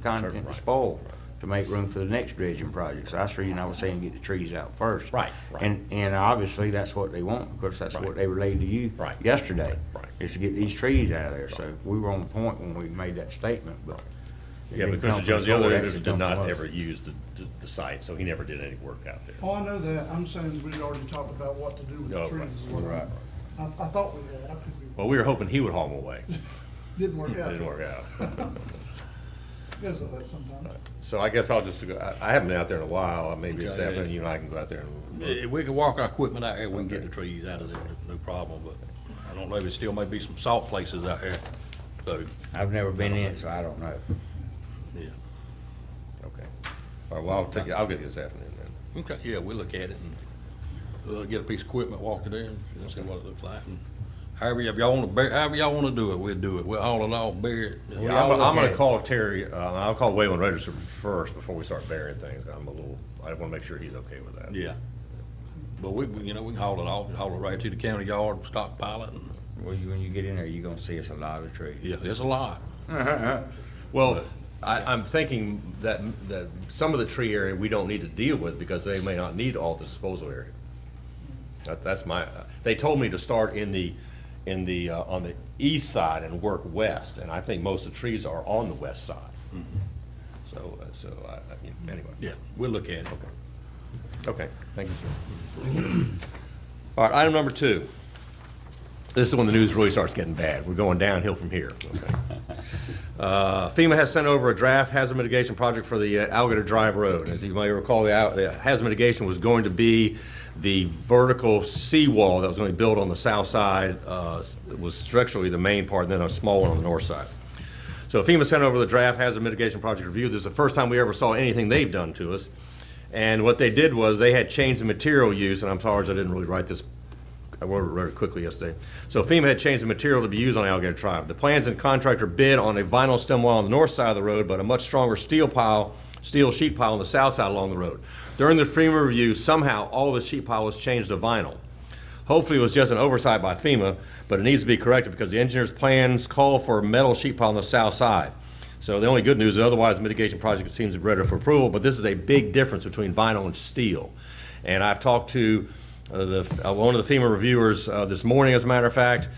content of the spoil to make room for the next dredging project. So that's the reason I was saying get the trees out first. Right. And obviously, that's what they want, because that's what they relayed to you Right. yesterday. Right. Is to get these trees out of there. So we were on point when we made that statement, but. it Yeah, didn't because come Jones, from the other Corps, it individual actually did come not from us. ever use the site, so he never did any work out there. Oh, I know that. I'm saying we already talked about what to do with the Oh, trees. right. is what Right. I thought we had. I could be, Well, we were hoping he would haul them away. didn't work out. Didn't work out. Goes like that sometimes. So I guess I'll just go, I haven't been out there in a while, maybe this Okay. afternoon, you and I can go out there and. If we could walk our equipment out there, we can get the trees out of there, no problem, but I don't know, there still may be some salt places out there, so, I've never been in, so I don't know. yeah. Okay. All right, well, I'll get you this afternoon then. Okay, yeah, we'll look at it and, get a piece of equipment, walk it in, and see what it looks like. And however y'all wanna do it, we'll do it. We'll haul it off, bury it. Yeah, I'm gonna call Terry, I'll call Wayland Register first before we start burying things. I wanna make sure he's okay with that. Yeah. But we can haul it off, haul it right to the county yard, stockpile it, and, Well, when you get in there, you're gonna see it's a lot of trees. yeah, there's a lot. Well, I'm thinking that some of the tree area we don't need to deal with because they may not need all the disposal area. That's my, they told me to start on the east side and work west, and I think most of the trees are on the west side. So, anyway. Yeah, we'll look at it. Okay, thank you, sir. All right, item number 2. This is when the news really starts getting bad. We're going downhill from here. Okay. FEMA has sent over a draft hazard mitigation project for the Alligator Drive Road. As you may recall, the hazard mitigation was going to be the vertical seawall that was going to be built on the south side. It was structurally the main part, and then a small one on the north side. So FEMA sent over the draft hazard mitigation project review. This is the first time we ever saw anything they've done to us. And what they did was they had changed the material use, and I'm sorry I didn't really write this. I wrote it very quickly yesterday. So FEMA had changed the material to be used on Alligator Drive. The plans and contractor bid on a vinyl stem wall on the north side of the road, but a much stronger steel sheet pile on the south side along the road. During the FEMA review, somehow all the sheet pile was changed to vinyl. Hopefully it was just an oversight by FEMA, but it needs to be corrected because the engineer's plans call for a metal sheet pile on the south side. So the only good news is otherwise the mitigation project seems ready for approval, but this is a big difference between vinyl and steel. And I've talked to one of the FEMA reviewers this morning, as a matter of fact.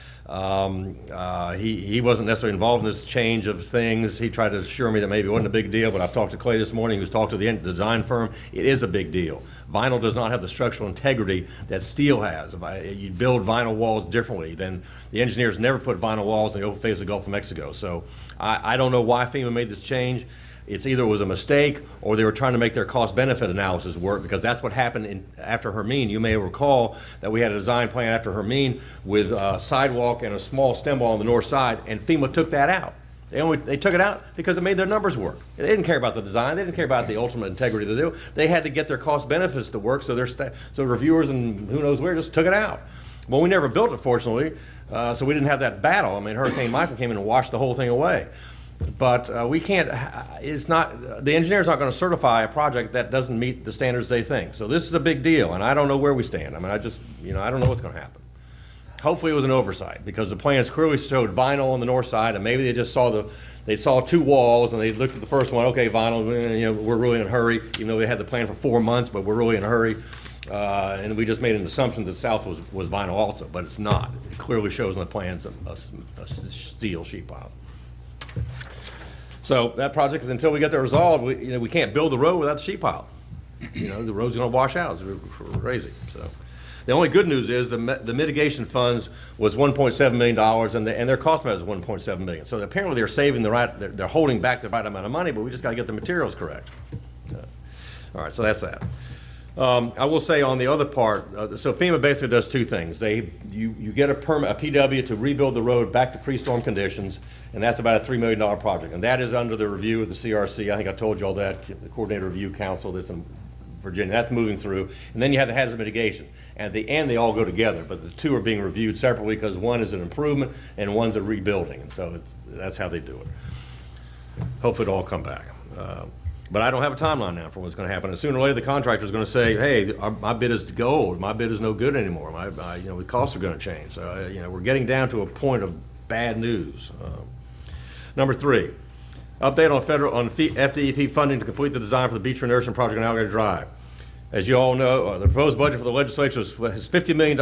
He wasn't necessarily involved in this change of things. He tried to assure me that maybe it wasn't a big deal, but I've talked to Clay this morning, who's talked to the design firm. It is a big deal. Vinyl does not have the structural integrity that steel has. You build vinyl walls differently. Then the engineers never put vinyl walls in the open face of the Gulf of Mexico. So I don't know why FEMA made this change. It's either it was a mistake or they were trying to make their cost-benefit analysis work, because that's what happened after Hermine. You may recall that we had a design plan after Hermine with a sidewalk and a small stem wall on the north side, and FEMA took that out. They took it out because it made their numbers work. They didn't care about the design. They didn't care about the ultimate integrity of the deal. They had to get their cost-benefits to work, so so reviewers and who knows where just took it out. Well, we never built it, fortunately, so we didn't have that battle. I mean, Hurricane Michael came in and washed the whole thing away. But we can't, the engineer's not going to certify a project that doesn't meet the standards they think. So this is a big deal, and I don't know where we stand. I mean, I don't know what's going to happen. Hopefully it was an oversight, because the plans clearly showed vinyl on the north side, and maybe they just saw two walls, and they looked at the first one, okay, vinyl, we're really in a hurry, even though they had the plan for 4 months, but we're really in a hurry. And we just made an assumption that south was vinyl also, but it's not. It clearly shows on the plans a steel sheet pile. So that project, until we get that resolved, we can't build the road without the sheet pile. The road's going to wash out. It's crazy. So the only good news is the mitigation funds was $1.7 million, and their cost measure is $1.7 million. So apparently they're saving they're holding back the right amount of money, but we just got to get the materials correct. All right, so that's that. I will say on the other part, so FEMA basically does two things. You get a permit, a PW, to rebuild the road back to pre-storm conditions, and that's about a $3 million project. And that is under the review of the CRC. I think I told you all that, the Coordinated Review Council that's in Virginia. That's moving through. And then you have the hazard mitigation. And at the end, they all go together, but the two are being reviewed separately because one is an improvement and one's a rebuilding. And so that's how they do it. Hopefully it'll all come back. But I don't have a timeline now for what's going to happen. And sooner or later, the contractor's going to say, hey, my bid is gold. My bid is no good anymore. The costs are going to change. So, we're getting down to a point of bad news. Number 3, update on FDEP funding to complete the design for the beach renourishment project on Alligator Drive. As you all know, the proposed budget for the legislature has $50 million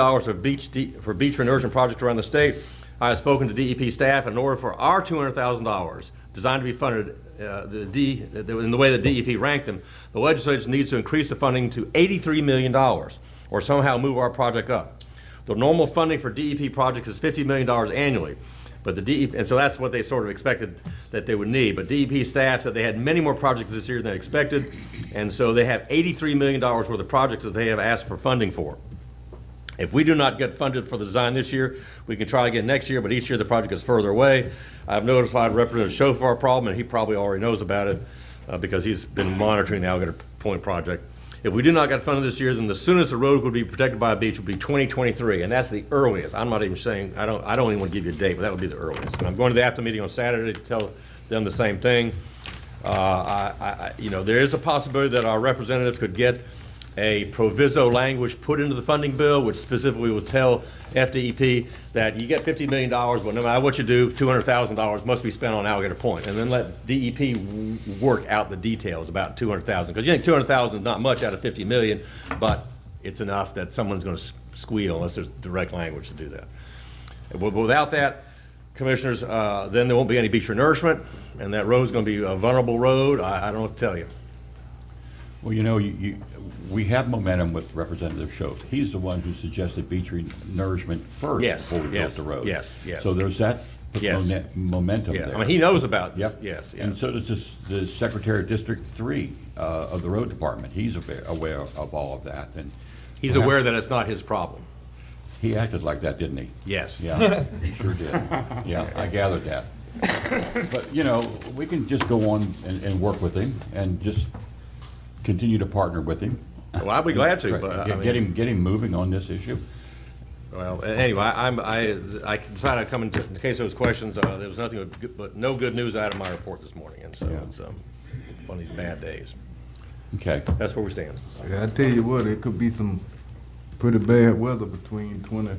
for beach renourishment projects around the state. I have spoken to DEP staff, and in order for our $200,000 designed to be funded in the way that DEP ranked them, the legislature needs to increase the funding to $83 million or somehow move our project up. The normal funding for DEP projects is $50 million annually, but and so that's what they sort of expected that they would need. But DEP staff said they had many more projects this year than they expected, and so they have $83 million worth of projects that they have asked for funding for. If we do not get funded for the design this year, we can try again next year, but each year the project is further away. I've notified Representative Schoaf of our problem, and he probably already knows about it because he's been monitoring the Alligator Point project. If we do not get funded this year, then the soonest the road would be protected by a beach would be 2023, and that's the earliest. I'm not even saying, I don't even want to give you a date, but that would be the earliest. And I'm going to the APTA meeting on Saturday to tell them the same thing. There is a possibility that our representative could get a proviso language put into the funding bill, which specifically will tell FDEP that you get $50 million, but no matter what you do, $200,000 must be spent on Alligator Point, and then let DEP work out the details about $200,000. Because you think $200,000 is not much out of $50 million, but it's enough that someone's going to squeal unless there's direct language to do that. But without that, commissioners, then there won't be any beach renourishment, and that road's going to be a vulnerable road. I don't know what to tell you. Well, you know, we have momentum with Representative Schoaf. He's the one who suggested Beechtree nourishment first Yes, before we built yes, the road. yes, yes. So there's that Yes. momentum Yeah, there. I mean, he knows about, Yep. yes, yeah. And so does the Secretary of District 3 of the Road Department. He's aware of all of that, and He's aware that it's not his problem. he acted like that, didn't he? Yes. Yeah, he sure did. Yeah, I gathered that. But, you know, we can just go on and work with him and just continue to partner with him. Well, I'd be glad to, but I mean, Get him moving on this issue. well, anyway, I decided I'd come in case there was questions. There was nothing but no good news out of my report this morning, and so it's one of these bad days. Okay. That's where we stand. Yeah, I tell you what, it could be some pretty bad weather between 20.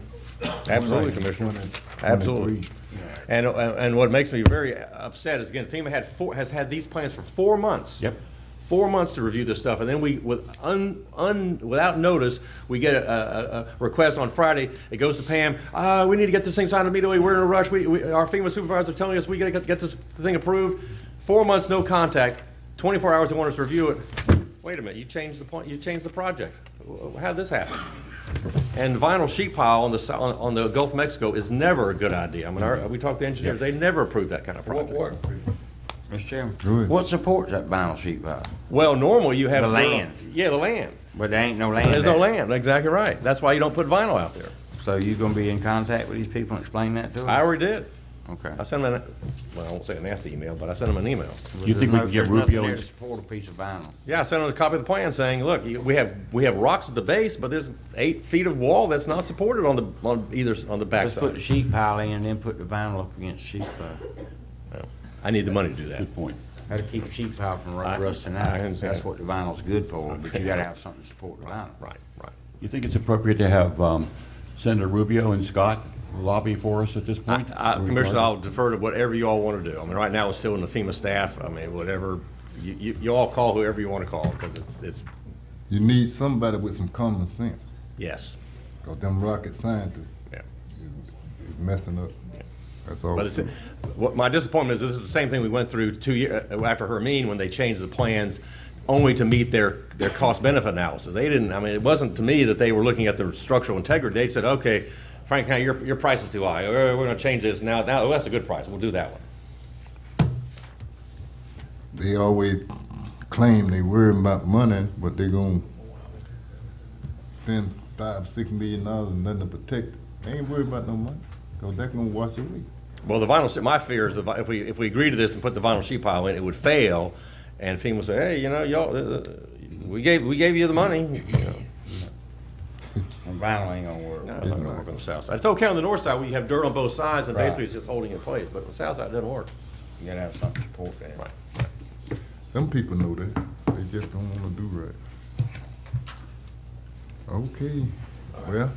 Absolutely, Commissioner. Absolutely. And what makes me very upset is, again, FEMA has had these plans for 4 months. Yep. 4 months to review this stuff, and then we, without notice, we get a request on Friday. It goes to Pam. We need to get this thing signed immediately. We're in a rush. Our FEMA supervisors are telling us we got to get this thing approved. 4 months, no contact. 24 hours they want us to review it. Wait a minute, you changed the point. You changed the project. How did this happen? And vinyl sheet pile on the Gulf of Mexico is never a good idea. I mean, we talked to engineers. They never approve that kind of project. Mr. Chairman, Go ahead. what supports that vinyl sheet pile? Well, normally you have The dirt land. Yeah, the land. But there ain't no land There's no there. land. Exactly right. That's why you don't put vinyl out there. So you gonna be in contact with these people and explain that to them? I already did. Okay. I sent them well, I won't say a nasty email, but I sent them an email. You think we can get There's nothing Rubio there and to support a piece of vinyl? Yeah, I sent them a copy of the plan saying, look, we have rocks at the base, but there's 8 feet of wall that's not supported on the Let's put the backside. sheet pile in and then put the vinyl up against the sheet pile. Well, I need the money to do that. Good point. Gotta keep the sheet pile from I rusting I out. understand. That's what the vinyl's good for, but you gotta have something to support the vinyl. Right, right. You think it's appropriate to have Senator Rubio and Scott lobby for us at this point? Commissioner, I'll defer to whatever you all want to do. I mean, right now, it's still in the FEMA staff. I mean, whatever, you all call whoever you want to call, because it's, You need somebody with some common sense, yes, because them rocket scientists yeah. is messing up. That's all. But it's, what my disappointment is, this is the same thing we went through 2 years, after Hermine, when they changed the plans only to meet their cost-benefit analysis. They didn't, I mean, it wasn't to me that they were looking at the structural integrity. They said, okay, Frank County, your price is too high. We're gonna change this now, oh, that's a good price. We'll do that one. They always claim they worry about money, but they gonna spend $5-6 million and nothing to protect it. They ain't worried about no money, because that's gonna wash away. Well, the vinyl, my fear is if we agree to this and put the vinyl sheet pile in, it would fail, and FEMA would say, hey, you know, y'all, we gave you the money, you know. And vinyl ain't gonna work. No, it's not gonna work on the south side. It's okay on the north side where you have dirt on both sides and Right. basically it's just holding in place, but on the south side it doesn't work. You gotta have something to support that. Right. Some people know that, they just don't wanna do right. Okay, well,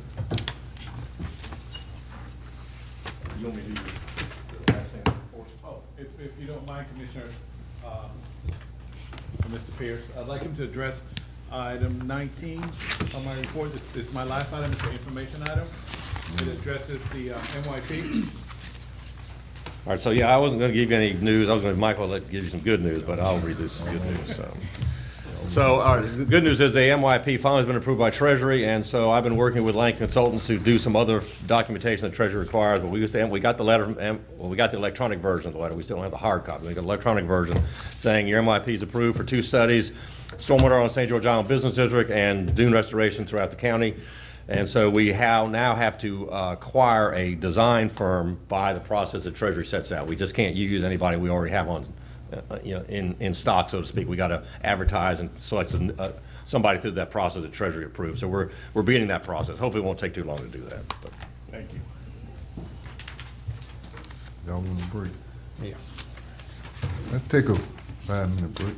You want me to do the last thing? Oh, if you don't mind, Commissioner, Mr. Pierce, I'd like him to address item 19 on my report. This is my last item, it's the information item. It addresses the NYP. All right, so yeah, I wasn't gonna give you any news. I was gonna, Michael, give you some good news, but I'll read this good news, so. So, the good news is the MYP finally has been approved by Treasury, and so I've been working with Lang Consultants to do some other documentation that Treasury requires, but we got the letter from, well, we got the electronic version of the letter. We still don't have the hard copy. We got the electronic version saying your MYP is approved for 2 studies, stormwater on St. George Island Business District and dune restoration throughout the county. And so we now have to acquire a design firm by the process that Treasury sets out. We just can't use anybody we already have on, in stock, so to speak. We got to advertise and select somebody through that process that Treasury approves. So we're beginning that process. Hopefully, it won't take too long to do that. But Thank you. y'all want a break? Yeah. Let's take a 5-minute break.